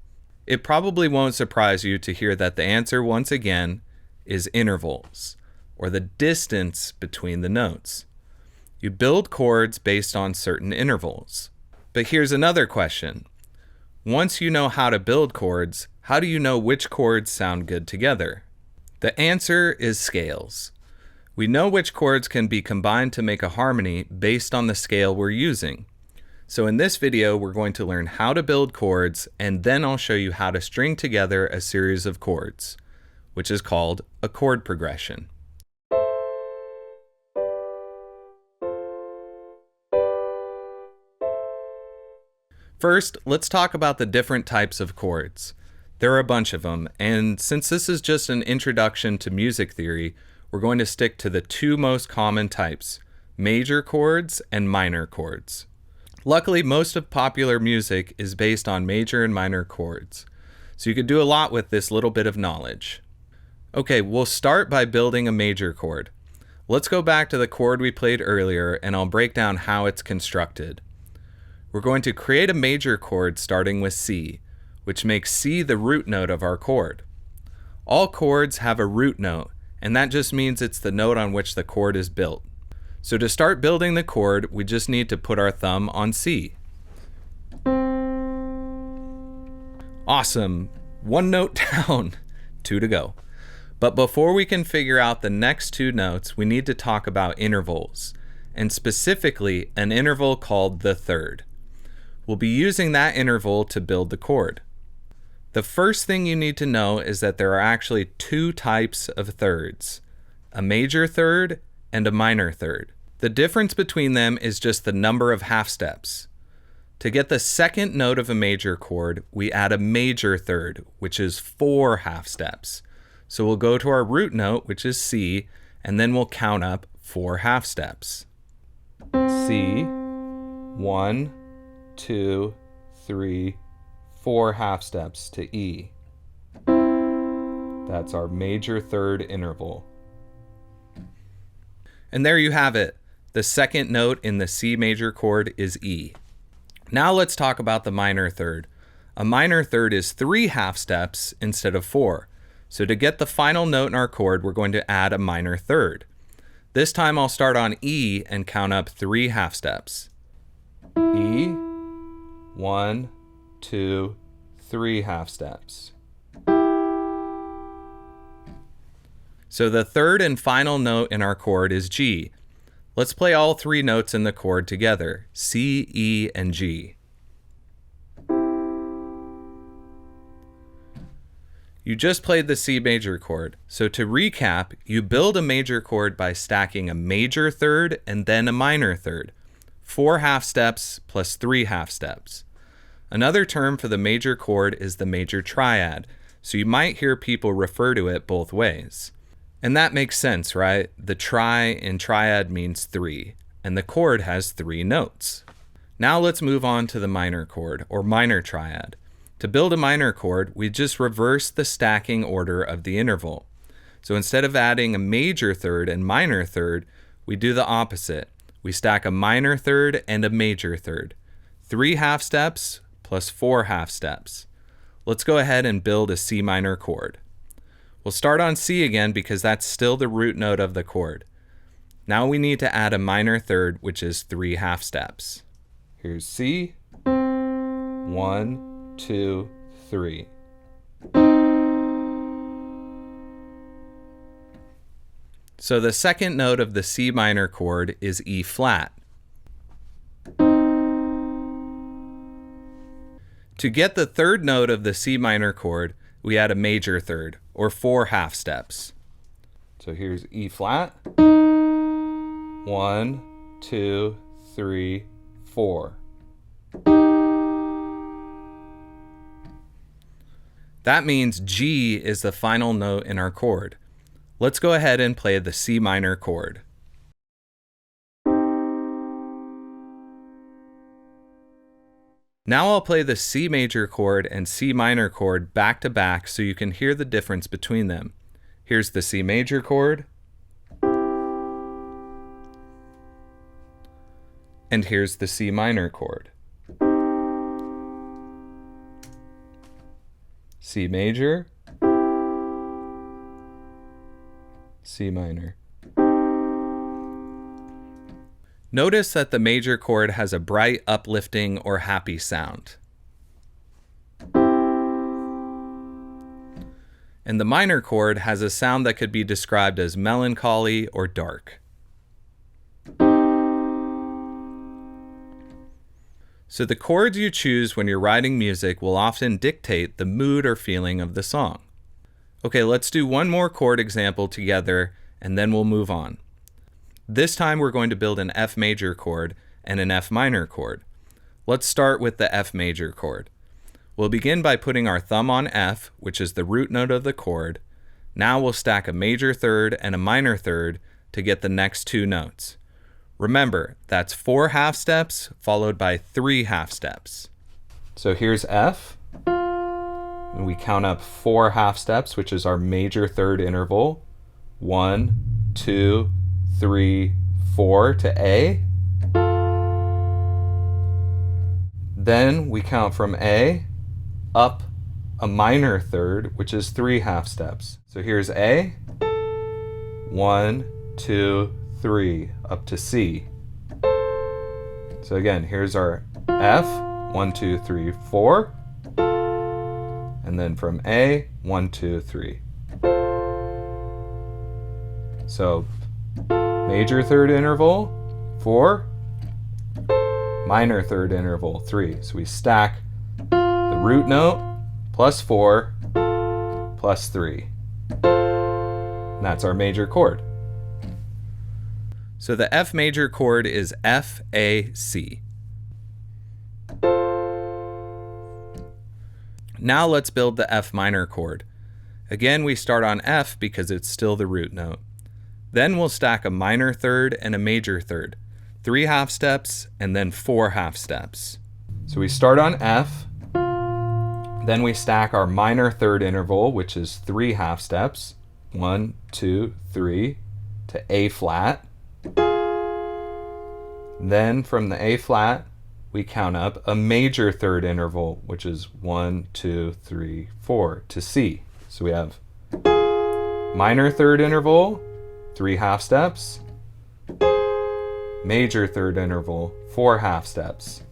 It probably won't surprise you to hear that the answer, once again, is intervals, or the distance between the notes. You build chords based on certain intervals. But here's another question. Once you know how to build chords, how do you know which chords sound good together? The answer is scales. We know which chords can be combined to make a harmony based on the scale we're using. So in this video, we're going to learn how to build chords, and then I'll show you how to string together a series of chords, which is called a chord progression. First, let's talk about the different types of chords. There are a bunch of them, and since this is just an introduction to music theory, we're going to stick to the 2 most common types, major chords and minor chords. Luckily, most of popular music is based on major and minor chords, so you could do a lot with this little bit of knowledge. Okay, we'll start by building a major chord. Let's go back to the chord we played earlier, and I'll break down how it's constructed. We're going to create a major chord starting with C, which makes C the root note of our chord. All chords have a root note, and that just means it's the note on which the chord is built. So to start building the chord, we just need to put our thumb on C. Awesome. 1 note down, 2 to go. But before we can figure out the next 2 notes, we need to talk about intervals, and specifically an interval called the third. We'll be using that interval to build the chord. The first thing you need to know is that there are actually 2 types of thirds, a major third and a minor third. The difference between them is just the number of half steps. To get the second note of a major chord, we add a major third, which is 4 half steps. So we'll go to our root note, which is C, and then we'll count up 4 half steps. C, 1, 2, 3, 4 half steps to E. That's our major third interval. And there you have it. The second note in the C major chord is E. Now let's talk about the minor third. A minor third is 3 half steps instead of 4. So to get the final note in our chord, we're going to add a minor third. This time I'll start on E and count up 3 half steps. E, 1, 2, 3 half steps. So the third and final note in our chord is G. Let's play all 3 notes in the chord together, C, E, and G. You just played the C major chord, so to recap, you build a major chord by stacking a major third and then a minor third, 4 half steps plus 3 half steps. Another term for the major chord is the major triad, so you might hear people refer to it both ways. And that makes sense, right? The tri in triad means 3, and the chord has 3 notes. Now let's move on to the minor chord, or minor triad. To build a minor chord, we just reverse the stacking order of the interval. So instead of adding a major third and minor third, we do the opposite. We stack a minor third and a major third. 3 half steps plus 4 half steps. Let's go ahead and build a C minor chord. We'll start on C again because that's still the root note of the chord. Now we need to add a minor third, which is 3 half steps. Here's C. 1, 2, 3. So the second note of the C minor chord is E flat. To get the third note of the C minor chord, we add a major third, or 4 half steps. So here's E flat. 1, 2, 3, 4. That means G is the final note in our chord. Let's go ahead and play the C minor chord. Now I'll play the C major chord and C minor chord back to back so you can hear the difference between them. Here's the C major chord. And here's the C minor chord. C major, C minor. Notice that the major chord has a bright, uplifting, or happy sound. And the minor chord has a sound that could be described as melancholy or dark. So the chords you choose when you're writing music will often dictate the mood or feeling of the song. Okay, let's do one more chord example together and then we'll move on. This time we're going to build an F major chord and an F minor chord. Let's start with the F major chord. We'll begin by putting our thumb on F, which is the root note of the chord. Now we'll stack a major third and a minor third to get the next 2 notes. Remember, that's 4 half steps followed by 3 half steps. So here's F. And we count up 4 half steps, which is our major third interval. 1, 2, 3, 4 to A. Then we count from A up a minor third, which is 3 half steps. So here's A. 1, 2, 3 up to C. So again, here's our F, 1, 2, 3, 4. And then from A, 1, 2, 3. So major third interval, 4. Minor third interval, 3. So we stack the root note plus 4 plus 3. And that's our major chord. So the F major chord is F, A, C. Now let's build the F minor chord. Again, we start on F because it's still the root note. Then we'll stack a minor third and a major third, 3 half steps and then 4 half steps. So we start on F, then we stack our minor third interval, which is 3 half steps, 1, 2, 3, to A flat. Then from the A flat, we count up a major third interval, which is 1, 2, 3, 4 to C. So we have minor third interval, 3 half steps, major third interval, 4 half steps.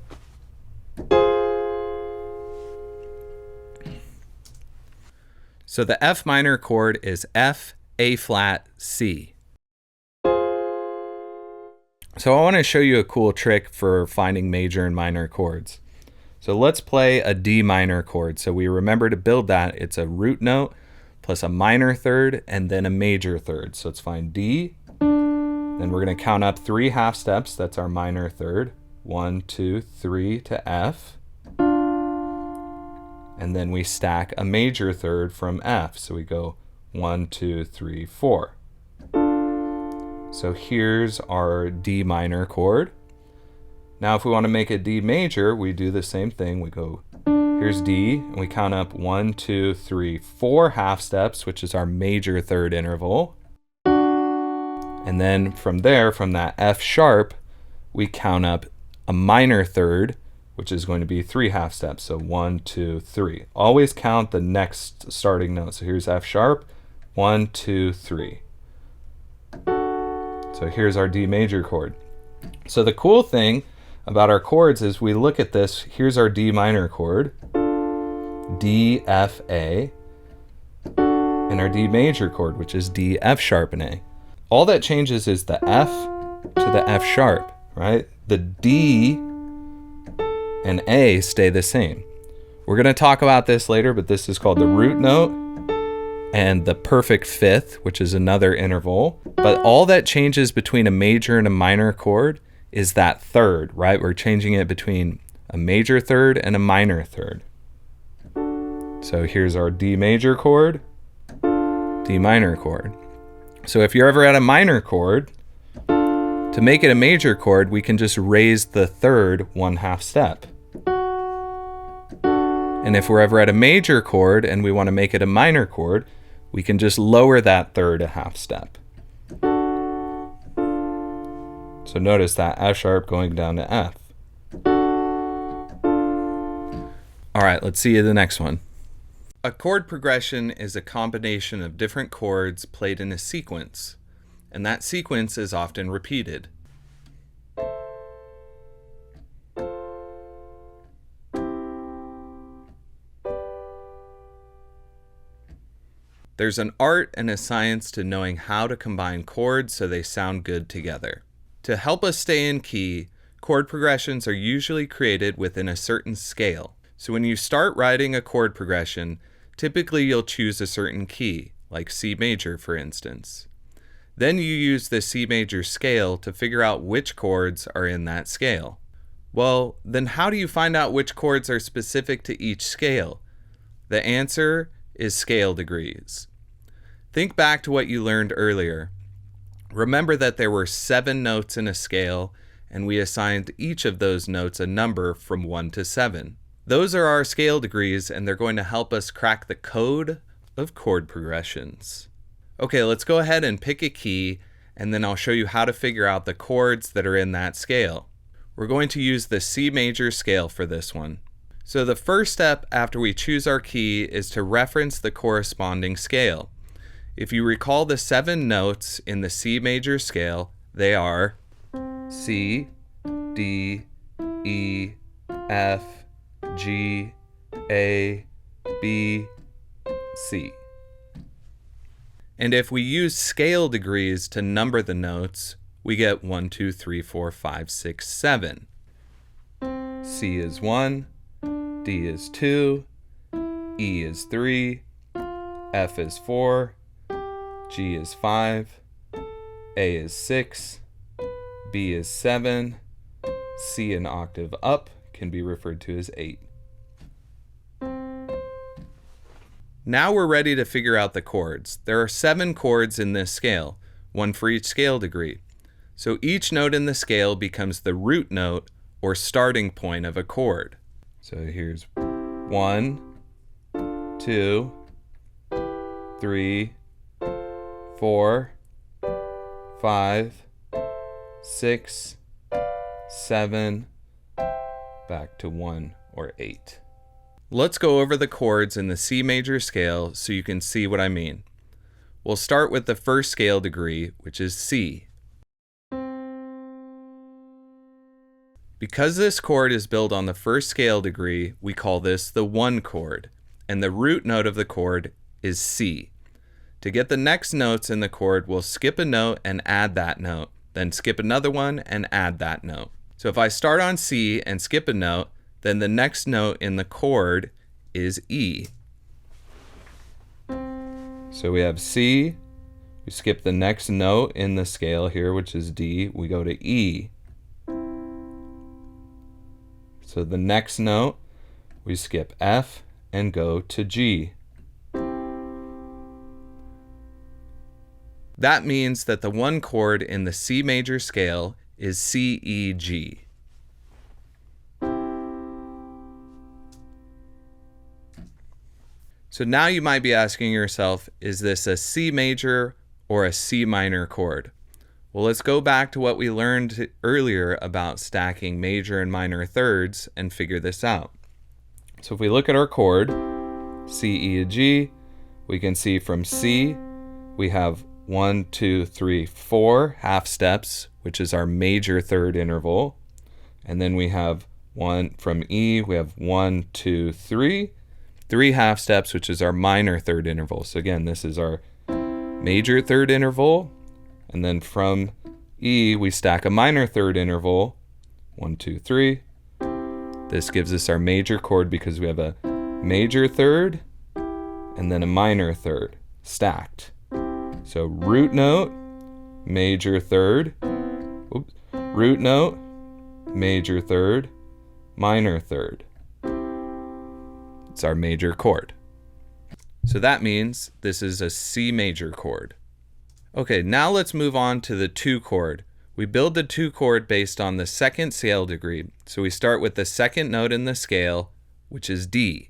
So the F minor chord is F, A flat, C. So I want to show you a cool trick for finding major and minor chords. So let's play a D minor chord. So we remember to build that. It's a root note plus a minor third and then a major third. So let's find D. Then we're going to count up 3 half steps. That's our minor third. 1, 2, 3 to F. And then we stack a major third from F. So we go 1, 2, 3, 4. So here's our D minor chord. Now if we want to make a D major, we do the same thing. We go, here's D, and we count up 1, 2, 3, 4 half steps, which is our major third interval. And then from there, from that F sharp, we count up a minor third, which is going to be 3 half steps. So 1, 2, 3. Always count the next starting note. So here's F sharp, 1, 2, 3. So here's our D major chord. So the cool thing about our chords is we look at this. Here's our D minor chord, D, F, A, and our D major chord, which is D, F sharp, and A. All that changes is the F to the F sharp, right? The D and A stay the same. We're going to talk about this later, but this is called the root note and the perfect fifth, which is another interval. But all that changes between a major and a minor chord is that third, right? We're changing it between a major third and a minor third. So here's our D major chord, D minor chord. So if you're ever at a minor chord, to make it a major chord, we can just raise the third 1 half step. And if we're ever at a major chord and we want to make it a minor chord, we can just lower that third a half step. So notice that F sharp going down to F. All right, let's see the next one. A chord progression is a combination of different chords played in a sequence, and that sequence is often repeated. There's an art and a science to knowing how to combine chords so they sound good together. To help us stay in key, chord progressions are usually created within a certain scale. So when you start writing a chord progression, typically you'll choose a certain key, like C major for instance. Then you use the C major scale to figure out which chords are in that scale. Well, then how do you find out which chords are specific to each scale? The answer is scale degrees. Think back to what you learned earlier. Remember that there were 7 notes in a scale, and we assigned each of those notes a number from 1 to 7. Those are our scale degrees, and they're going to help us crack the code of chord progressions. Okay, let's go ahead and pick a key, and then I'll show you how to figure out the chords that are in that scale. We're going to use the C major scale for this one. So the first step after we choose our key is to reference the corresponding scale. If you recall the 7 notes in the C major scale, they are C, D, E, F, G, A, B, C. And if we use scale degrees to number the notes, we get 1, 2, 3, 4, 5, 6, 7. C is 1, D is 2, E is 3, F is 4, G is 5, A is 6, B is 7, C an octave up can be referred to as 8. Now we're ready to figure out the chords. There are 7 chords in this scale, 1 for each scale degree. So each note in the scale becomes the root note or starting point of a chord. So here's 1, 2, 3, 4, 5, 6, 7, back to 1 or 8. Let's go over the chords in the C major scale so you can see what I mean. We'll start with the first scale degree, which is C. Because this chord is built on the first scale degree, we call this the 1 chord, and the root note of the chord is C. To get the next notes in the chord, we'll skip a note and add that note, then skip another one and add that note. So if I start on C and skip a note, then the next note in the chord is E. So we have C, we skip the next note in the scale here, which is D, we go to E. So the next note, we skip F and go to G. That means that the 1 chord in the C major scale is C, E, G. So now you might be asking yourself, is this a C major or a C minor chord? Well, let's go back to what we learned earlier about stacking major and minor thirds and figure this out. So if we look at our chord, C, E, G, we can see from C, we have 1, 2, 3, 4 half steps, which is our major third interval. And then we have from E, we have 1, 2, 3 half steps, which is our minor third interval. So again, this is our major third interval. And then from E, we stack a minor third interval, 1, 2, 3. This gives us our major chord because we have a major third and then a minor third stacked. So root note, major third, root note, major third, minor third. It's our major chord. So that means this is a C major chord. Okay, now let's move on to the 2 chord. We build the 2 chord based on the second scale degree. So we start with the second note in the scale, which is D.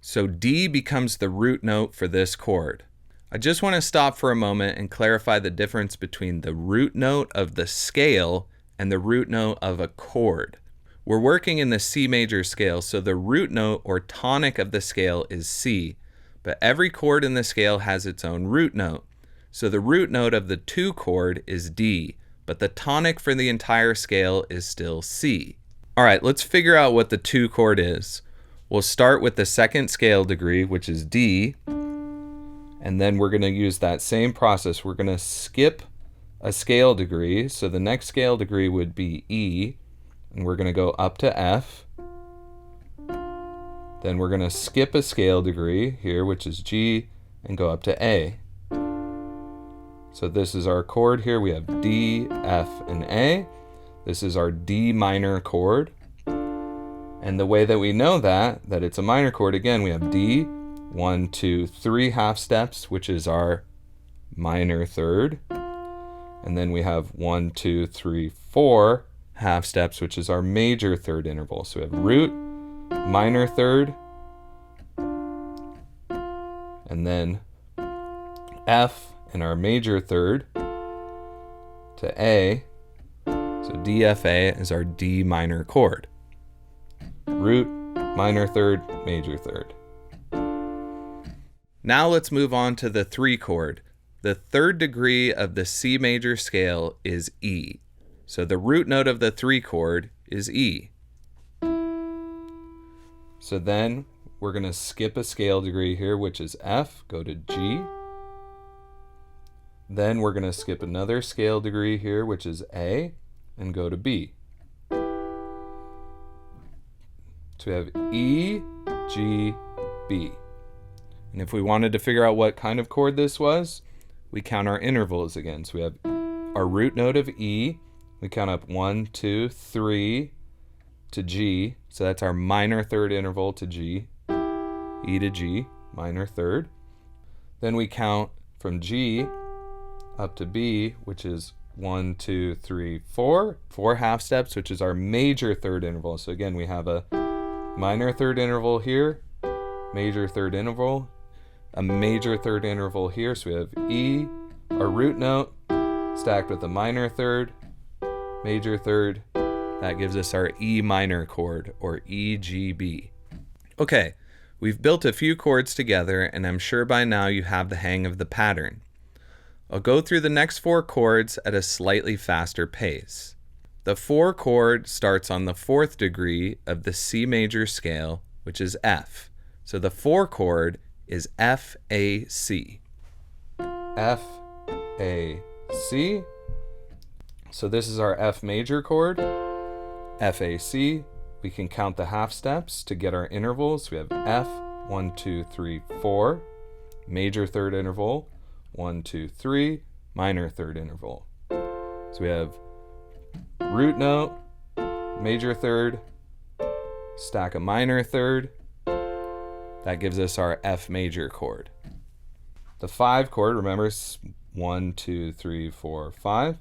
So D becomes the root note for this chord. I just want to stop for a moment and clarify the difference between the root note of the scale and the root note of a chord. We're working in the C major scale, so the root note or tonic of the scale is C, but every chord in the scale has its own root note. So the root note of the 2 chord is D, but the tonic for the entire scale is still C. All right, let's figure out what the 2 chord is. We'll start with the second scale degree, which is D, and then we're going to use that same process. We're going to skip a scale degree, so the next scale degree would be E, and we're going to go up to F. Then we're going to skip a scale degree here, which is G, and go up to A. So this is our chord here. We have D, F, and A. This is our D minor chord. And the way that we know that it's a minor chord, again, we have D, 1, 2, 3 half steps, which is our minor third. And then we have 1, 2, 3, 4 half steps, which is our major third interval. So we have root, minor third, and then F in our major third to A. So DFA is our D minor chord. Root, minor third, major third. Now let's move on to the 3 chord. The third degree of the C major scale is E. So the root note of the 3 chord is E. So then we're going to skip a scale degree here, which is F, go to G. Then we're going to skip another scale degree here, which is A, and go to B. So we have E, G, B. And if we wanted to figure out what kind of chord this was, we count our intervals again. So we have our root note of E. We count up 1, 2, 3 to G. So that's our minor third interval to G. E to G, minor third. Then we count from G up to B, which is 1, 2, 3, 4. 4 half steps, which is our major third interval. So again, we have a minor third interval here, major third interval, a major third interval here. So we have E, our root note, stacked with a minor third, major third. That gives us our E minor chord, or EGB. Okay, we've built a few chords together, and I'm sure by now you have the hang of the pattern. I'll go through the next 4 chords at a slightly faster pace. The 4 chord starts on the 4th degree of the C major scale, which is F. So the 4 chord is F, A, C. F, A, C. So this is our F major chord, F, A, C. We can count the half steps to get our intervals. We have F, 1, 2, 3, 4, major third interval, 1, 2, 3, minor third interval. So we have root note, major third, stack a minor third. That gives us our F major chord. The 5 chord, remember, 1, 2, 3, 4, 5.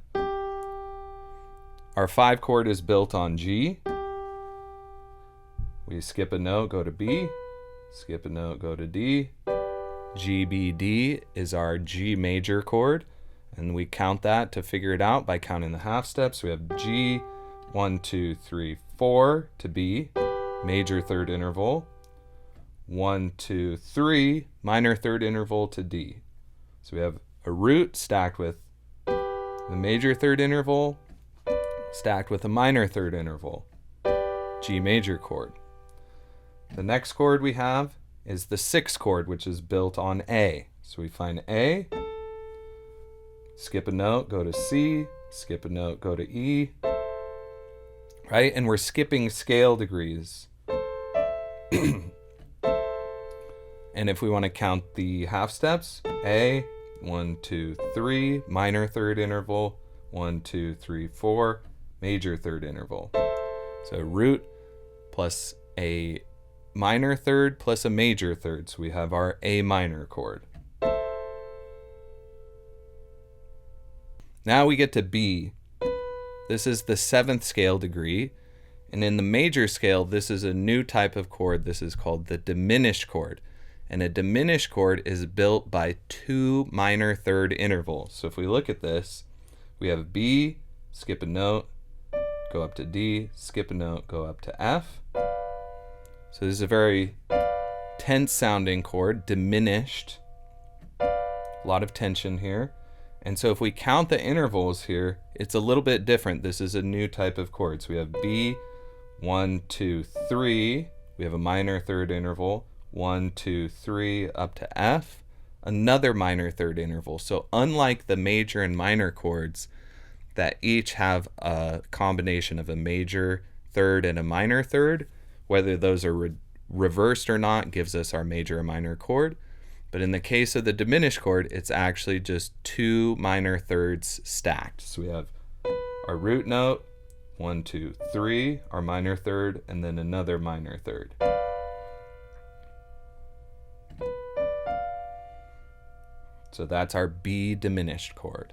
Our 5 chord is built on G. We skip a note, go to B. Skip a note, go to D. G, B, D is our G major chord, and we count that to figure it out by counting the half steps. We have G, 1, 2, 3, 4 to B, major third interval, 1, 2, 3, minor third interval to D. So we have a root stacked with the major third interval stacked with a minor third interval, G major chord. The next chord we have is the sixth chord, which is built on A. So we find A, skip a note, go to C, skip a note, go to E, right? And we're skipping scale degrees. And if we want to count the half steps, A, 1, 2, 3, minor third interval, 1, 2, 3, 4, major third interval. So root plus a minor third plus a major third. So we have our A minor chord. Now we get to B. This is the seventh scale degree. And in the major scale, this is a new type of chord. This is called the diminished chord. And a diminished chord is built by two minor third intervals. So if we look at this, we have B, skip a note, go up to D, skip a note, go up to F. So this is a very tense sounding chord, diminished. A lot of tension here. And so if we count the intervals here, it's a little bit different. This is a new type of chord. So we have B, 1, 2, 3. We have a minor third interval. 1, 2, 3 up to F, another minor third interval. So unlike the major and minor chords that each have a combination of a major third and a minor third, whether those are reversed or not gives us our major and minor chord. But in the case of the diminished chord, it's actually just two minor thirds stacked. So we have our root note, 1, 2, 3, our minor third, and then another minor third. So that's our B diminished chord.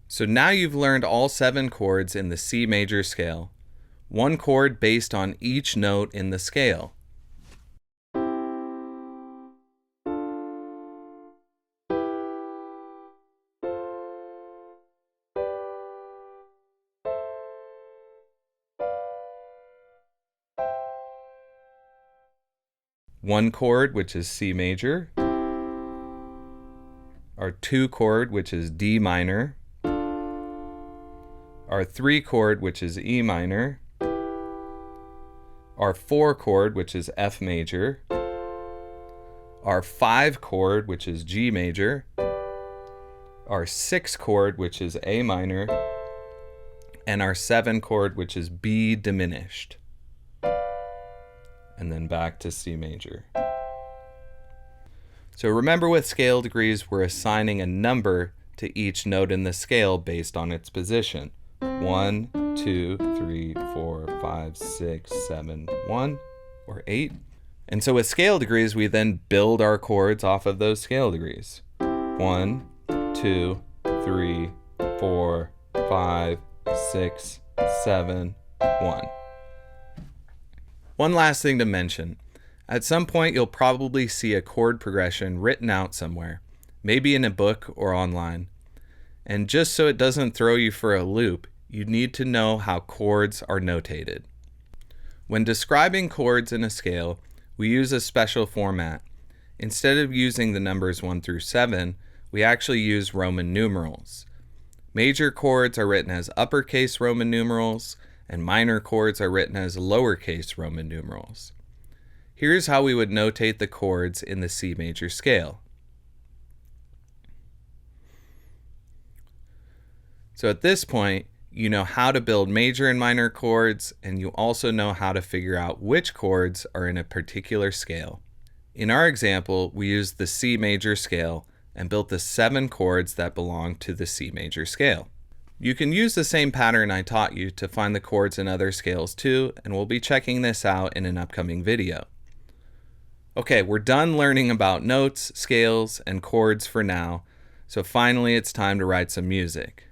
So now you've learned all 7 chords in the C major scale, one chord based on each note in the scale. One chord, which is C major. Our 2 chord, which is D minor. Our 3 chord, which is E minor. Our 4 chord, which is F major. Our 5 chord, which is G major. Our 6 chord, which is A minor. And our 7 chord, which is B diminished. And then back to C major. So remember, with scale degrees, we're assigning a number to each note in the scale based on its position. 1, 2, 3, 4, 5, 6, 7, 1, or 8. And so with scale degrees, we then build our chords off of those scale degrees. 1, 2, 3, 4, 5, 6, 7, 1. One last thing to mention. At some point, you'll probably see a chord progression written out somewhere, maybe in a book or online. And just so it doesn't throw you for a loop, you need to know how chords are notated. When describing chords in a scale, we use a special format. Instead of using the numbers 1 through 7, we actually use Roman numerals. Major chords are written as uppercase Roman numerals, and minor chords are written as lowercase Roman numerals. Here's how we would notate the chords in the C major scale. So at this point, you know how to build major and minor chords, and you also know how to figure out which chords are in a particular scale. In our example, we used the C major scale and built the 7 chords that belong to the C major scale. You can use the same pattern I taught you to find the chords in other scales too, and we'll be checking this out in an upcoming video. Okay, we're done learning about notes, scales, and chords for now, so finally it's time to write some music.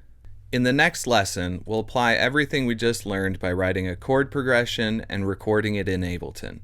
In the next lesson, we'll apply everything we just learned by writing a chord progression and recording it in Ableton.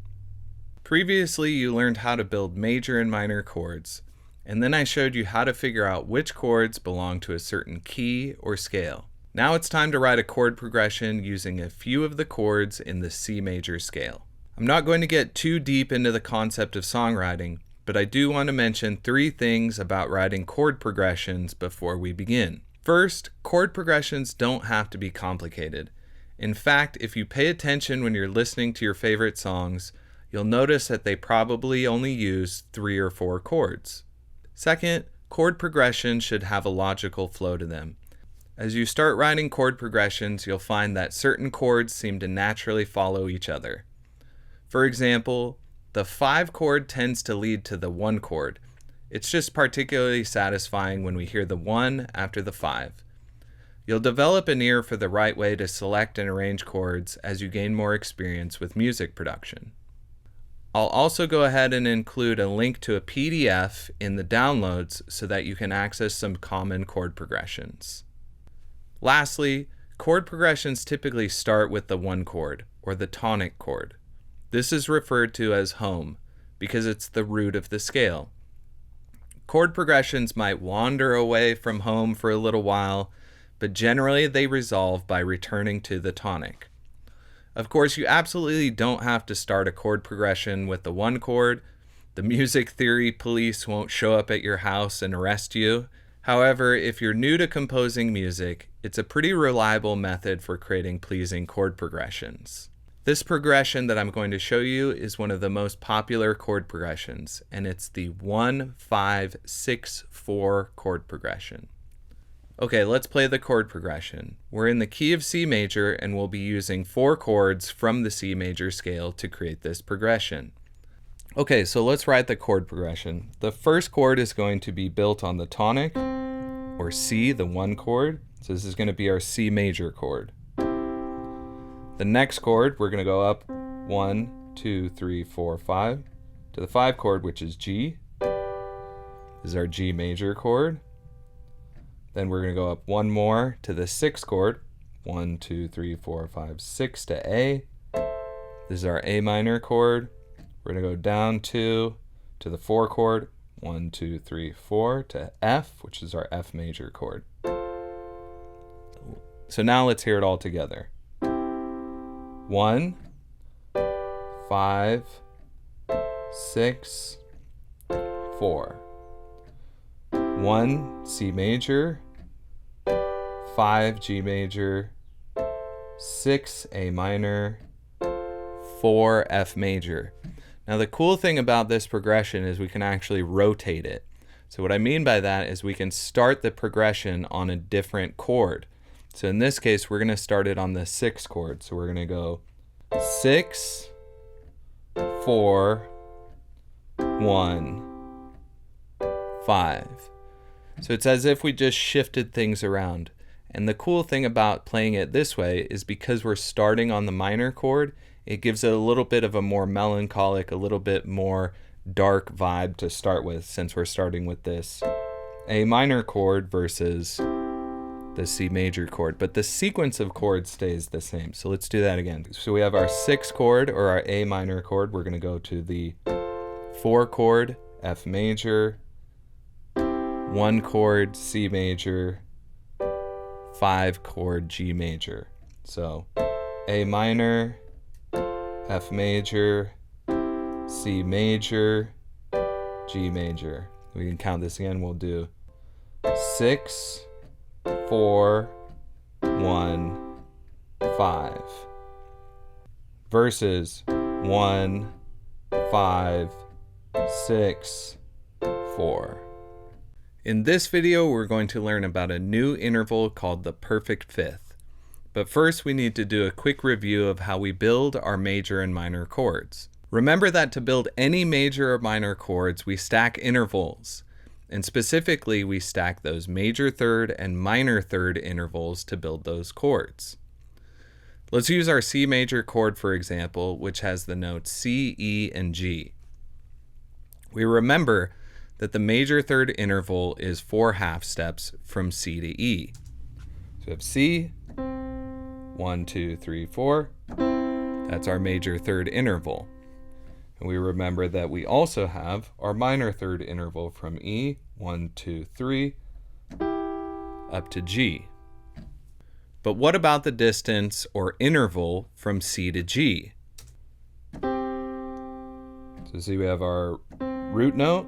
Previously, you learned how to build major and minor chords, and then I showed you how to figure out which chords belong to a certain key or scale. Now it's time to write a chord progression using a few of the chords in the C major scale. I'm not going to get too deep into the concept of songwriting, but I do want to mention 3 things about writing chord progressions before we begin. First, chord progressions don't have to be complicated. In fact, if you pay attention when you're listening to your favorite songs, you'll notice that they probably only use 3 or 4 chords. Second, chord progressions should have a logical flow to them. As you start writing chord progressions, you'll find that certain chords seem to naturally follow each other. For example, the 5 chord tends to lead to the 1 chord. It's just particularly satisfying when we hear the 1 after the 5. You'll develop an ear for the right way to select and arrange chords as you gain more experience with music production. I'll also go ahead and include a link to a PDF in the downloads so that you can access some common chord progressions. Lastly, chord progressions typically start with the 1 chord, or the tonic chord. This is referred to as home because it's the root of the scale. Chord progressions might wander away from home for a little while, but generally they resolve by returning to the tonic. Of course, you absolutely don't have to start a chord progression with the 1 chord. The music theory police won't show up at your house and arrest you. However, if you're new to composing music, it's a pretty reliable method for creating pleasing chord progressions. This progression that I'm going to show you is one of the most popular chord progressions, and it's the 1-5-6-4 chord progression. Okay, let's play the chord progression. We're in the key of C major, and we'll be using 4 chords from the C major scale to create this progression. Okay, so let's write the chord progression. The first chord is going to be built on the tonic, or C, the 1 chord. So this is going to be our C major chord. The next chord, we're going to go up 1, 2, 3, 4, 5 to the 5 chord, which is G. This is our G major chord. Then we're going to go up 1 more to the 6 chord, 1, 2, 3, 4, 5, 6 to A. This is our A minor chord. We're going to go down 2 to the 4 chord, 1, 2, 3, 4 to F, which is our F major chord. So now let's hear it all together. 1, 5, 6, 4. 1 C major, 5 G major, 6 A minor, 4 F major. Now the cool thing about this progression is we can actually rotate it. So what I mean by that is we can start the progression on a different chord. So in this case, we're going to start it on the 6 chord. So we're going to go 6, 4, 1, 5. So it's as if we just shifted things around. And the cool thing about playing it this way is because we're starting on the minor chord, it gives it a little bit of a more melancholic, a little bit more dark vibe to start with, since we're starting with this A minor chord versus the C major chord, but the sequence of chords stays the same. So let's do that again. So we have our 6 chord, or our A minor chord. We're going to go to the 4 chord, F major, 1 chord, C major, 5 chord, G major. So A minor, F major, C major, G major. We can count this again. We'll do 6, 4, 1, 5 versus 1, 5, 6, 4. In this video, we're going to learn about a new interval called the perfect fifth. But first, we need to do a quick review of how we build our major and minor chords. Remember that to build any major or minor chords, we stack intervals. And specifically, we stack those major third and minor third intervals to build those chords. Let's use our C major chord, for example, which has the notes C, E, and G. We remember that the major third interval is 4 half steps from C to E. So we have C, 1, 2, 3, 4. That's our major third interval. And we remember that we also have our minor third interval from E, 1, 2, 3, up to G. But what about the distance or interval from C to G? So see, we have our root note,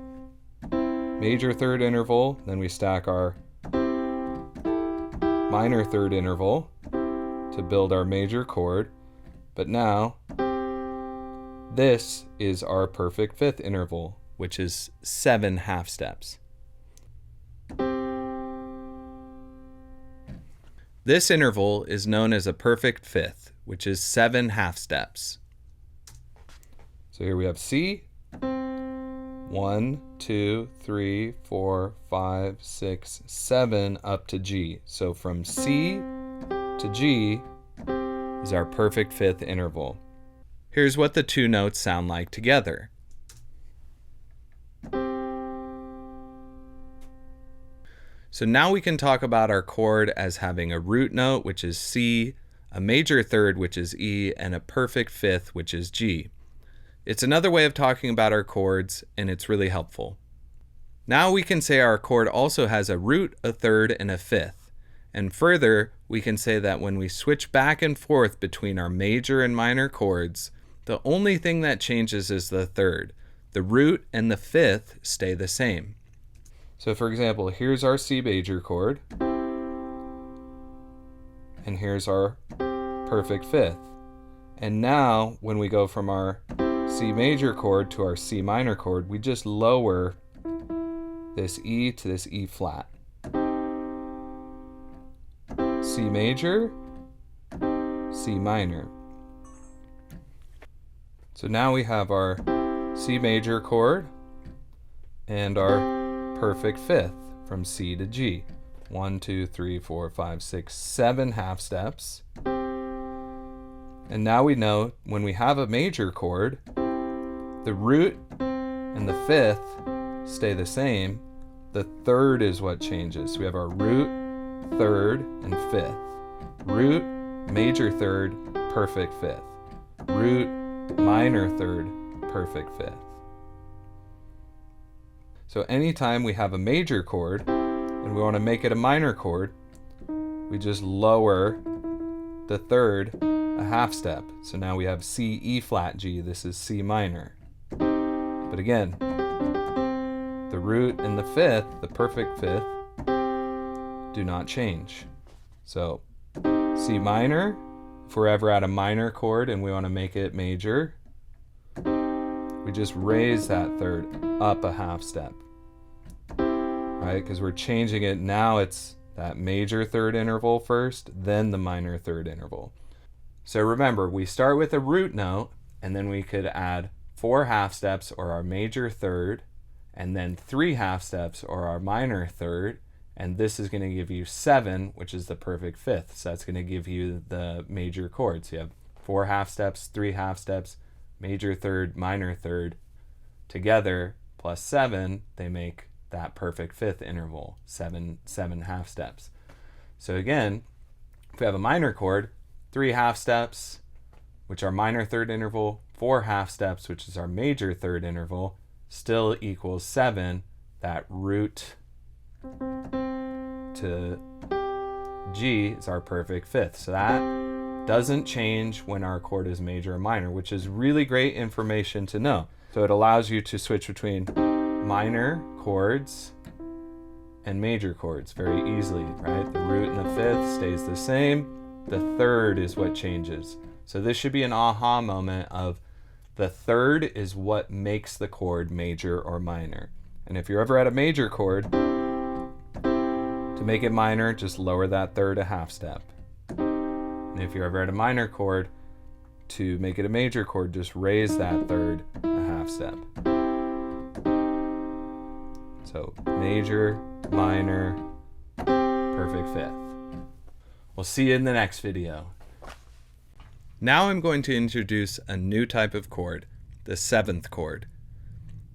major third interval, then we stack our minor third interval to build our major chord. But now, this is our perfect fifth interval, which is 7 half steps. This interval is known as a perfect fifth, which is 7 half steps. So here we have C, 1, 2, 3, 4, 5, 6, 7 up to G. So from C to G is our perfect fifth interval. Here's what the two notes sound like together. So now we can talk about our chord as having a root note, which is C, a major third, which is E, and a perfect fifth, which is G. It's another way of talking about our chords, and it's really helpful. Now we can say our chord also has a root, a third, and a fifth. And further, we can say that when we switch back and forth between our major and minor chords, the only thing that changes is the third. The root and the fifth stay the same. So for example, here's our C major chord, and here's our perfect fifth. And now when we go from our C major chord to our C minor chord, we just lower this E to this E flat. C major, C minor. So now we have our C major chord and our perfect fifth from C to G. 1, 2, 3, 4, 5, 6, 7 half steps. And now we know when we have a major chord, the root and the fifth stay the same. The third is what changes. So we have our root, third, and fifth. Root, major third, perfect fifth. Root, minor third, perfect fifth. So anytime we have a major chord and we want to make it a minor chord, we just lower the third a half step. So now we have C, E flat, G. This is C minor. But again, the root and the fifth, the perfect fifth, do not change. So C minor, if we're ever at a minor chord and we want to make it major, we just raise that third up a half step, right? Because we're changing it. Now it's that major third interval first, then the minor third interval. So remember, we start with a root note, and then we could add 4 half steps or our major third, and then 3 half steps or our minor third, and this is going to give you 7, which is the perfect fifth. So that's going to give you the major chord. So you have 4 half steps, 3 half steps, major third, minor third, together plus 7, they make that perfect fifth interval, 7 half steps. So again, if we have a minor chord, 3 half steps, which are minor third interval, 4 half steps, which is our major third interval, still equals 7. That root to G is our perfect fifth. So that doesn't change when our chord is major or minor, which is really great information to know. So it allows you to switch between minor chords and major chords very easily, right? The root and the fifth stays the same. The third is what changes. So this should be an aha moment of the third is what makes the chord major or minor. And if you're ever at a major chord, to make it minor, just lower that third a half step. And if you're ever at a minor chord, to make it a major chord, just raise that third a half step. So major, minor, perfect fifth. We'll see you in the next video. Now I'm going to introduce a new type of chord, the 7th chord.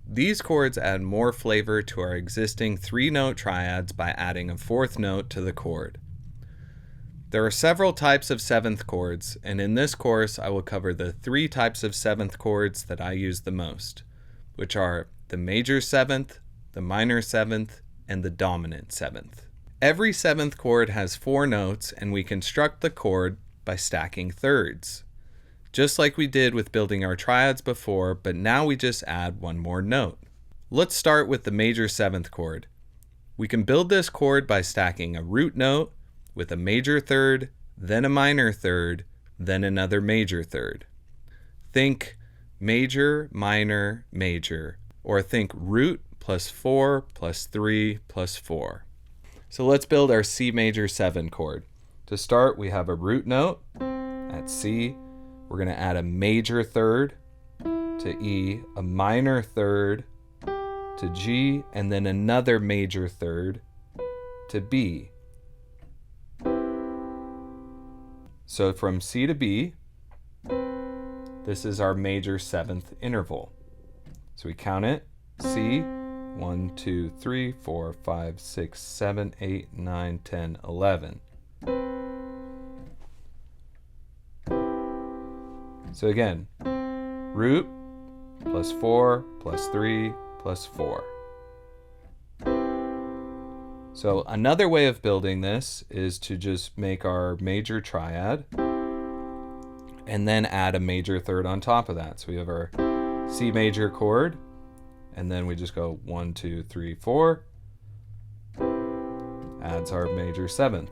These chords add more flavor to our existing 3-note triads by adding a 4th note to the chord. There are several types of seventh chords, and in this course I will cover the 3 types of seventh chords that I use the most, which are the major seventh, the minor seventh, and the dominant seventh. Every seventh chord has 4 notes, and we construct the chord by stacking thirds, just like we did with building our triads before, but now we just add one more note. Let's start with the major seventh chord. We can build this chord by stacking a root note with a major third, then a minor third, then another major third. Think major, minor, major, or think root plus 4 plus 3 plus 4. So let's build our C major 7 chord. To start, we have a root note at C. We're going to add a major third to E, a minor third to G, and then another major third to B. So from C to B, this is our major 7th interval. So we count it. C, 1, 2, 3, 4, 5, 6, 7, 8, 9, 10, 11. So again, root plus 4 plus 3 plus 4. So another way of building this is to just make our major triad and then add a major third on top of that. So we have our C major chord, and then we just go 1, 2, 3, 4, adds our major 7th.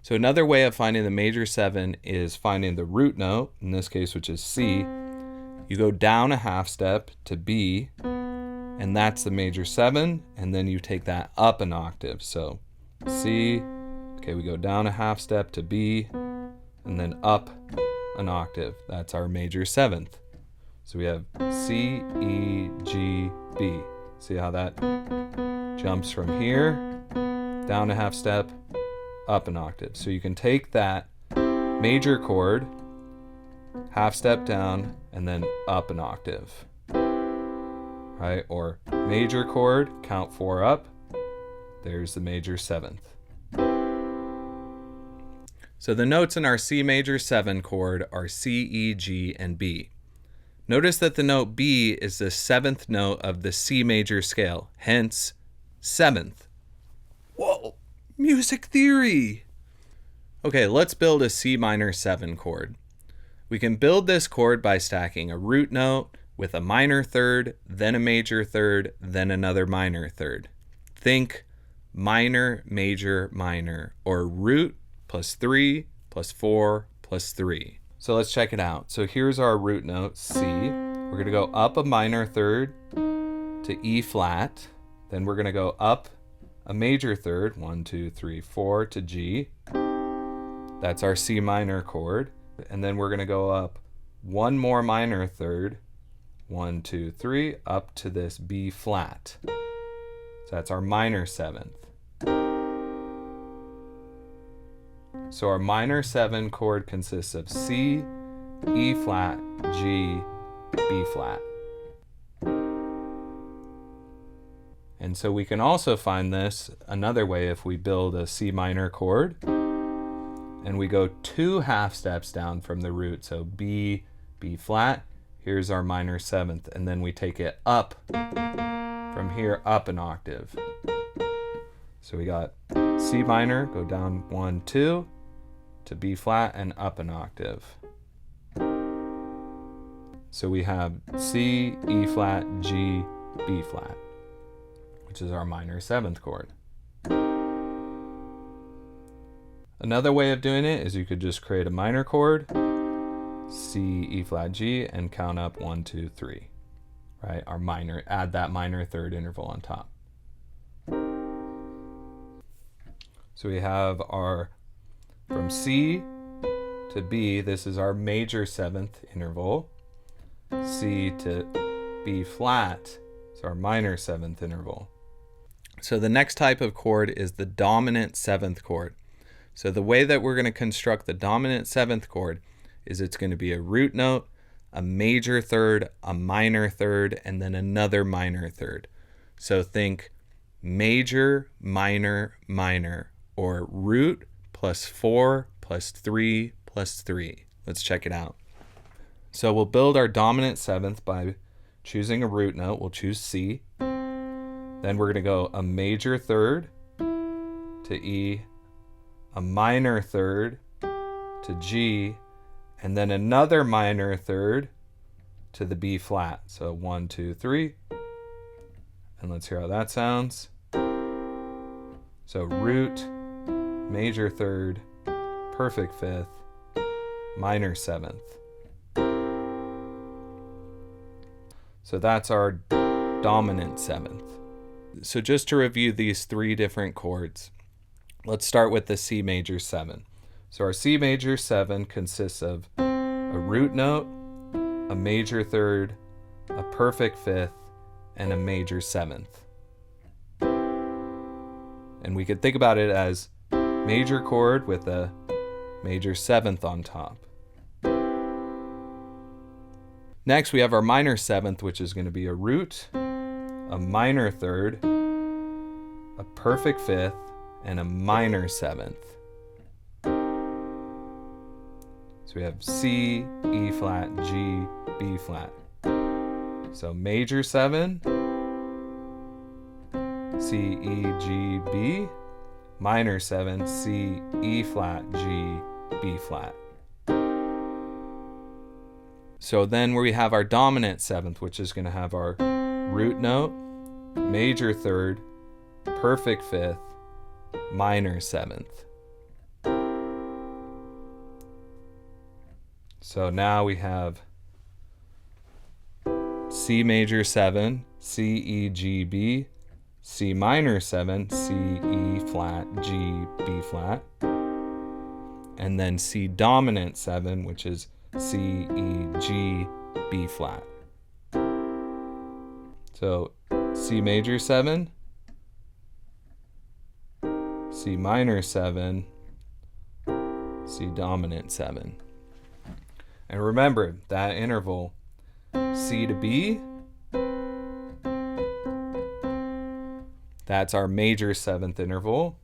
So another way of finding the major 7 is finding the root note, in this case, which is C. You go down a half step to B, and that's the major 7, and then you take that up an octave. So C, okay, we go down a half step to B, and then up an octave. That's our major 7th. So we have C, E, G, B. See how that jumps from here, down a half step, up an octave. So you can take that major chord, half step down, and then up an octave. Right? Or major chord, count 4 up, there's the major 7th. So the notes in our C major 7 chord are C, E, G, and B. Notice that the note B is the 7th note of the C major scale, hence 7th. Whoa, music theory! Okay, let's build a C minor 7 chord. We can build this chord by stacking a root note with a minor third, then a major third, then another minor third. Think minor, major, minor, or root plus 3 plus 4 plus 3. So let's check it out. So here's our root note, C. We're going to go up a minor third to E flat. Then we're going to go up a major third, 1, 2, 3, 4, to G. That's our C minor chord. And then we're going to go up one more minor third, 1, 2, 3, up to this B flat. So that's our minor 7th. So our minor 7 chord consists of C, E flat, G, B flat. And so we can also find this another way if we build a C minor chord and we go 2 half steps down from the root. So B, B flat, here's our minor 7th, and then we take it up from here up an octave. So we got C minor, go down 1, 2, to B flat and up an octave. So we have C, E flat, G, B flat, which is our minor 7th chord. Another way of doing it is you could just create a minor chord, C, E flat, G, and count up 1, 2, 3. Right? Our minor, add that minor third interval on top. So we have our, from C to B, this is our major 7th interval. C to B flat is our minor 7th interval. So the next type of chord is the dominant 7th chord. So the way that we're going to construct the dominant 7th chord is it's going to be a root note, a major third, a minor third, and then another minor third. So think major, minor, minor, or root plus 4 plus 3 plus 3. Let's check it out. So we'll build our dominant seventh by choosing a root note. We'll choose C. Then we're going to go a major third to E, a minor third to G, and then another minor third to the B flat. So 1, 2, 3. And let's hear how that sounds. So root, major third, perfect fifth, minor seventh. So that's our dominant seventh. So just to review these three different chords, let's start with the C major 7. So our C major 7 consists of a root note, a major third, a perfect fifth, and a major seventh. And we could think about it as major chord with a major seventh on top. Next, we have our minor seventh, which is going to be a root, a minor third, a perfect fifth, and a minor seventh. So we have C, E flat, G, B flat. So major 7, C, E, G, B, minor 7, C, E flat, G, B flat. So then we have our dominant seventh, which is going to have our root note, major third, perfect fifth, minor seventh. So now we have C major 7, C, E, G, B, C minor 7, C, E flat, G, B flat, and then C dominant 7, which is C, E, G, B flat. So C major 7, C minor 7, C dominant 7. And remember that interval, C to B, that's our major seventh interval.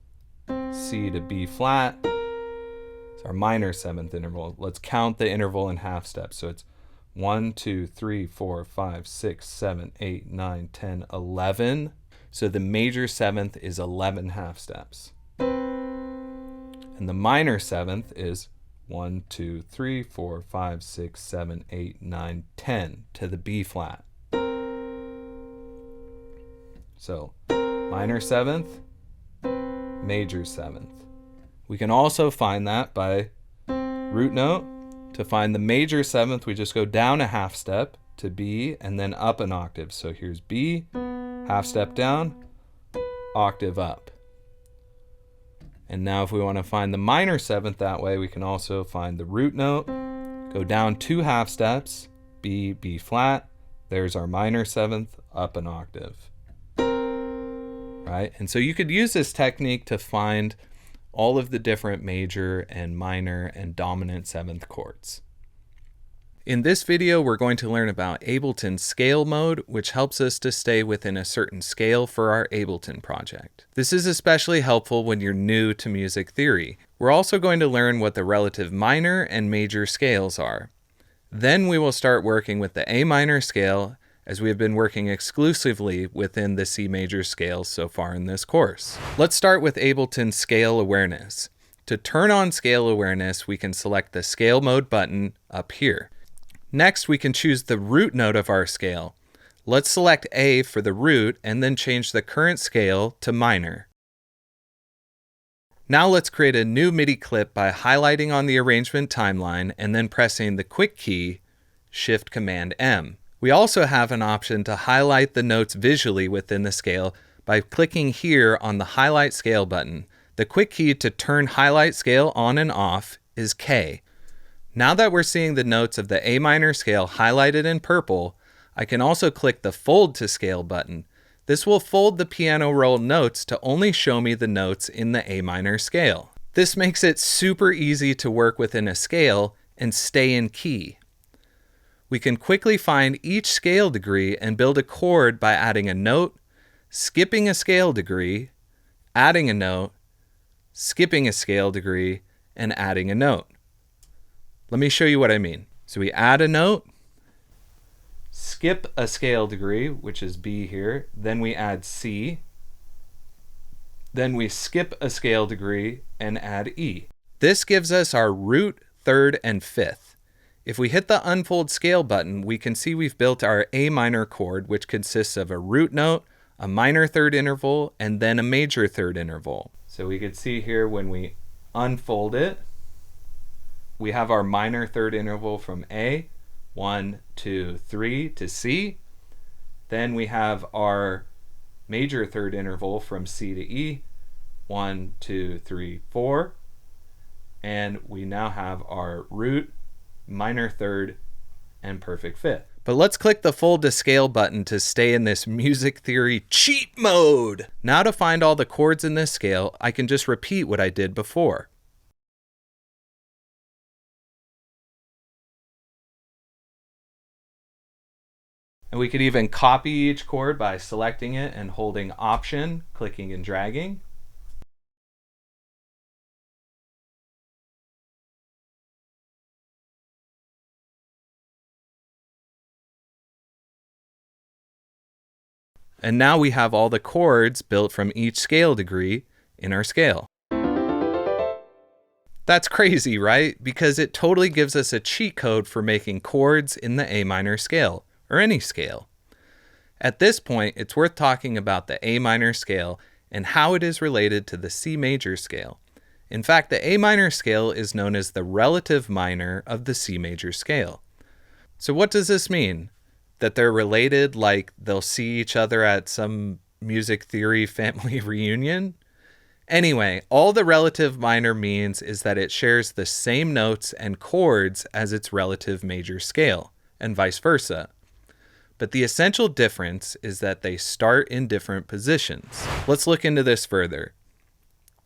C to B flat, it's our minor seventh interval. Let's count the interval in half steps. So it's 1, 2, 3, 4, 5, 6, 7, 8, 9, 10, 11. So the major seventh is 11 half steps. And the minor seventh is 1, 2, 3, 4, 5, 6, 7, 8, 9, 10 to the B flat. So minor seventh, major seventh. We can also find that by root note. To find the major seventh, we just go down a half step to B and then up an octave. So here's B, half step down, octave up. And now if we want to find the minor seventh that way, we can also find the root note, go down 2 half steps, B, B flat, there's our minor seventh, up an octave. Right? And so you could use this technique to find all of the different major and minor and dominant seventh chords. In this video, we're going to learn about Ableton scale mode, which helps us to stay within a certain scale for our Ableton project. This is especially helpful when you're new to music theory. We're also going to learn what the relative minor and major scales are. Then we will start working with the A minor scale, as we have been working exclusively within the C major scales so far in this course. Let's start with Ableton scale awareness. To turn on scale awareness, we can select the scale mode button up here. Next, we can choose the root note of our scale. Let's select A for the root and then change the current scale to minor. Now let's create a new MIDI clip by highlighting on the arrangement timeline and then pressing the quick key, Shift-Command-M. We also have an option to highlight the notes visually within the scale by clicking here on the Highlight Scale button. The quick key to turn Highlight Scale on and off is K. Now that we're seeing the notes of the A minor scale highlighted in purple, I can also click the Fold to Scale button. This will fold the piano roll notes to only show me the notes in the A minor scale. This makes it super easy to work within a scale and stay in key. We can quickly find each scale degree and build a chord by adding a note, skipping a scale degree, adding a note, skipping a scale degree, and adding a note. Let me show you what I mean. So we add a note, skip a scale degree, which is B here, then we add C, then we skip a scale degree and add E. This gives us our root, third, and fifth. If we hit the unfold scale button, we can see we've built our A minor chord, which consists of a root note, a minor third interval, and then a major third interval. So we could see here when we unfold it, we have our minor third interval from A, 1, 2, 3 to C. Then we have our major third interval from C to E, 1, 2, 3, 4. And we now have our root, minor third, and perfect fifth. But let's click the fold to scale button to stay in this music theory cheat mode. Now to find all the chords in this scale, I can just repeat what I did before. And we could even copy each chord by selecting it and holding Option, clicking and dragging. And now we have all the chords built from each scale degree in our scale. That's crazy, right? Because it totally gives us a cheat code for making chords in the A minor scale, or any scale. At this point, it's worth talking about the A minor scale and how it is related to the C major scale. In fact, the A minor scale is known as the relative minor of the C major scale. So what does this mean? That they're related, like they'll see each other at some music theory family reunion? Anyway, all the relative minor means is that it shares the same notes and chords as its relative major scale, and vice versa. But the essential difference is that they start in different positions. Let's look into this further.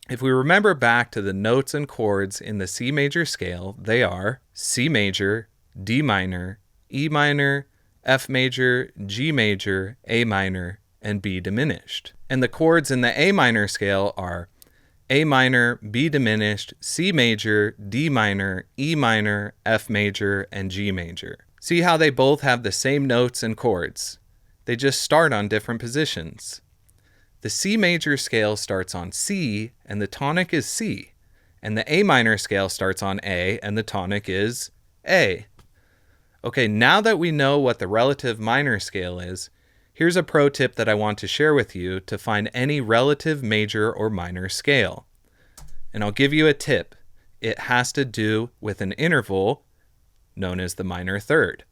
If we remember back to the notes and chords in the C major scale, they are C major, D minor, E minor, F major, G major, A minor, and B diminished. And the chords in the A minor scale are A minor, B diminished, C major, D minor, E minor, F major, and G major. See how they both have the same notes and chords. They just start on different positions. The C major scale starts on C, and the tonic is C. And the A minor scale starts on A, and the tonic is A. Okay, now that we know what the relative minor scale is, here's a pro tip that I want to share with you to find any relative major or minor scale. And I'll give you a tip. It has to do with an interval known as the minor third.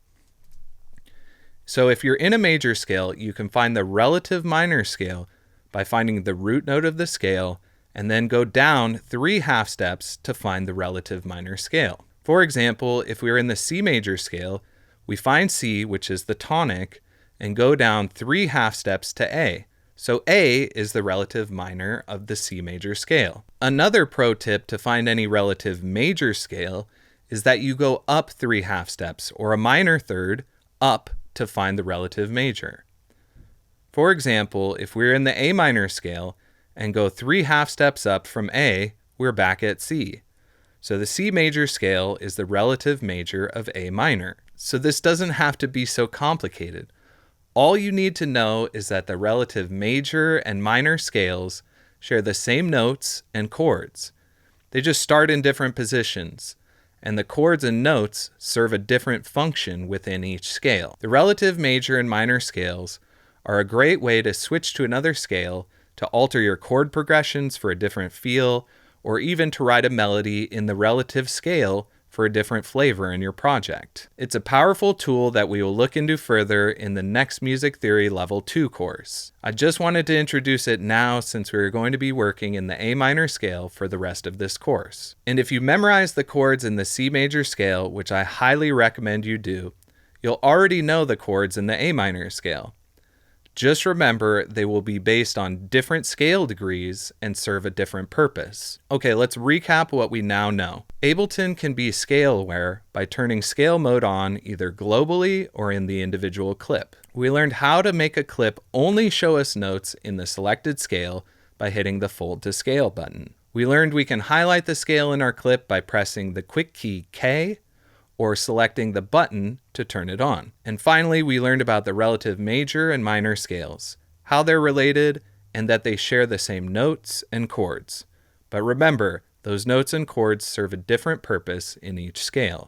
So if you're in a major scale, you can find the relative minor scale by finding the root note of the scale and then go down 3 half steps to find the relative minor scale. For example, if we're in the C major scale, we find C, which is the tonic, and go down 3 half steps to A. So A is the relative minor of the C major scale. Another pro tip to find any relative major scale is that you go up 3 half steps, or a minor third, up to find the relative major. For example, if we're in the A minor scale and go 3 half steps up from A, we're back at C. So the C major scale is the relative major of A minor. So this doesn't have to be so complicated. All you need to know is that the relative major and minor scales share the same notes and chords. They just start in different positions, and the chords and notes serve a different function within each scale. The relative major and minor scales are a great way to switch to another scale, to alter your chord progressions for a different feel, or even to write a melody in the relative scale for a different flavor in your project. It's a powerful tool that we will look into further in the next Music Theory Level 2 course. I just wanted to introduce it now since we are going to be working in the A minor scale for the rest of this course. And if you memorize the chords in the C major scale, which I highly recommend you do, you'll already know the chords in the A minor scale. Just remember, they will be based on different scale degrees and serve a different purpose. Okay, let's recap what we now know. Ableton can be scale aware by turning scale mode on either globally or in the individual clip. We learned how to make a clip only show us notes in the selected scale by hitting the Fold to Scale button. We learned we can highlight the scale in our clip by pressing the quick key K or selecting the button to turn it on. And finally, we learned about the relative major and minor scales, how they're related, and that they share the same notes and chords. But remember, those notes and chords serve a different purpose in each scale.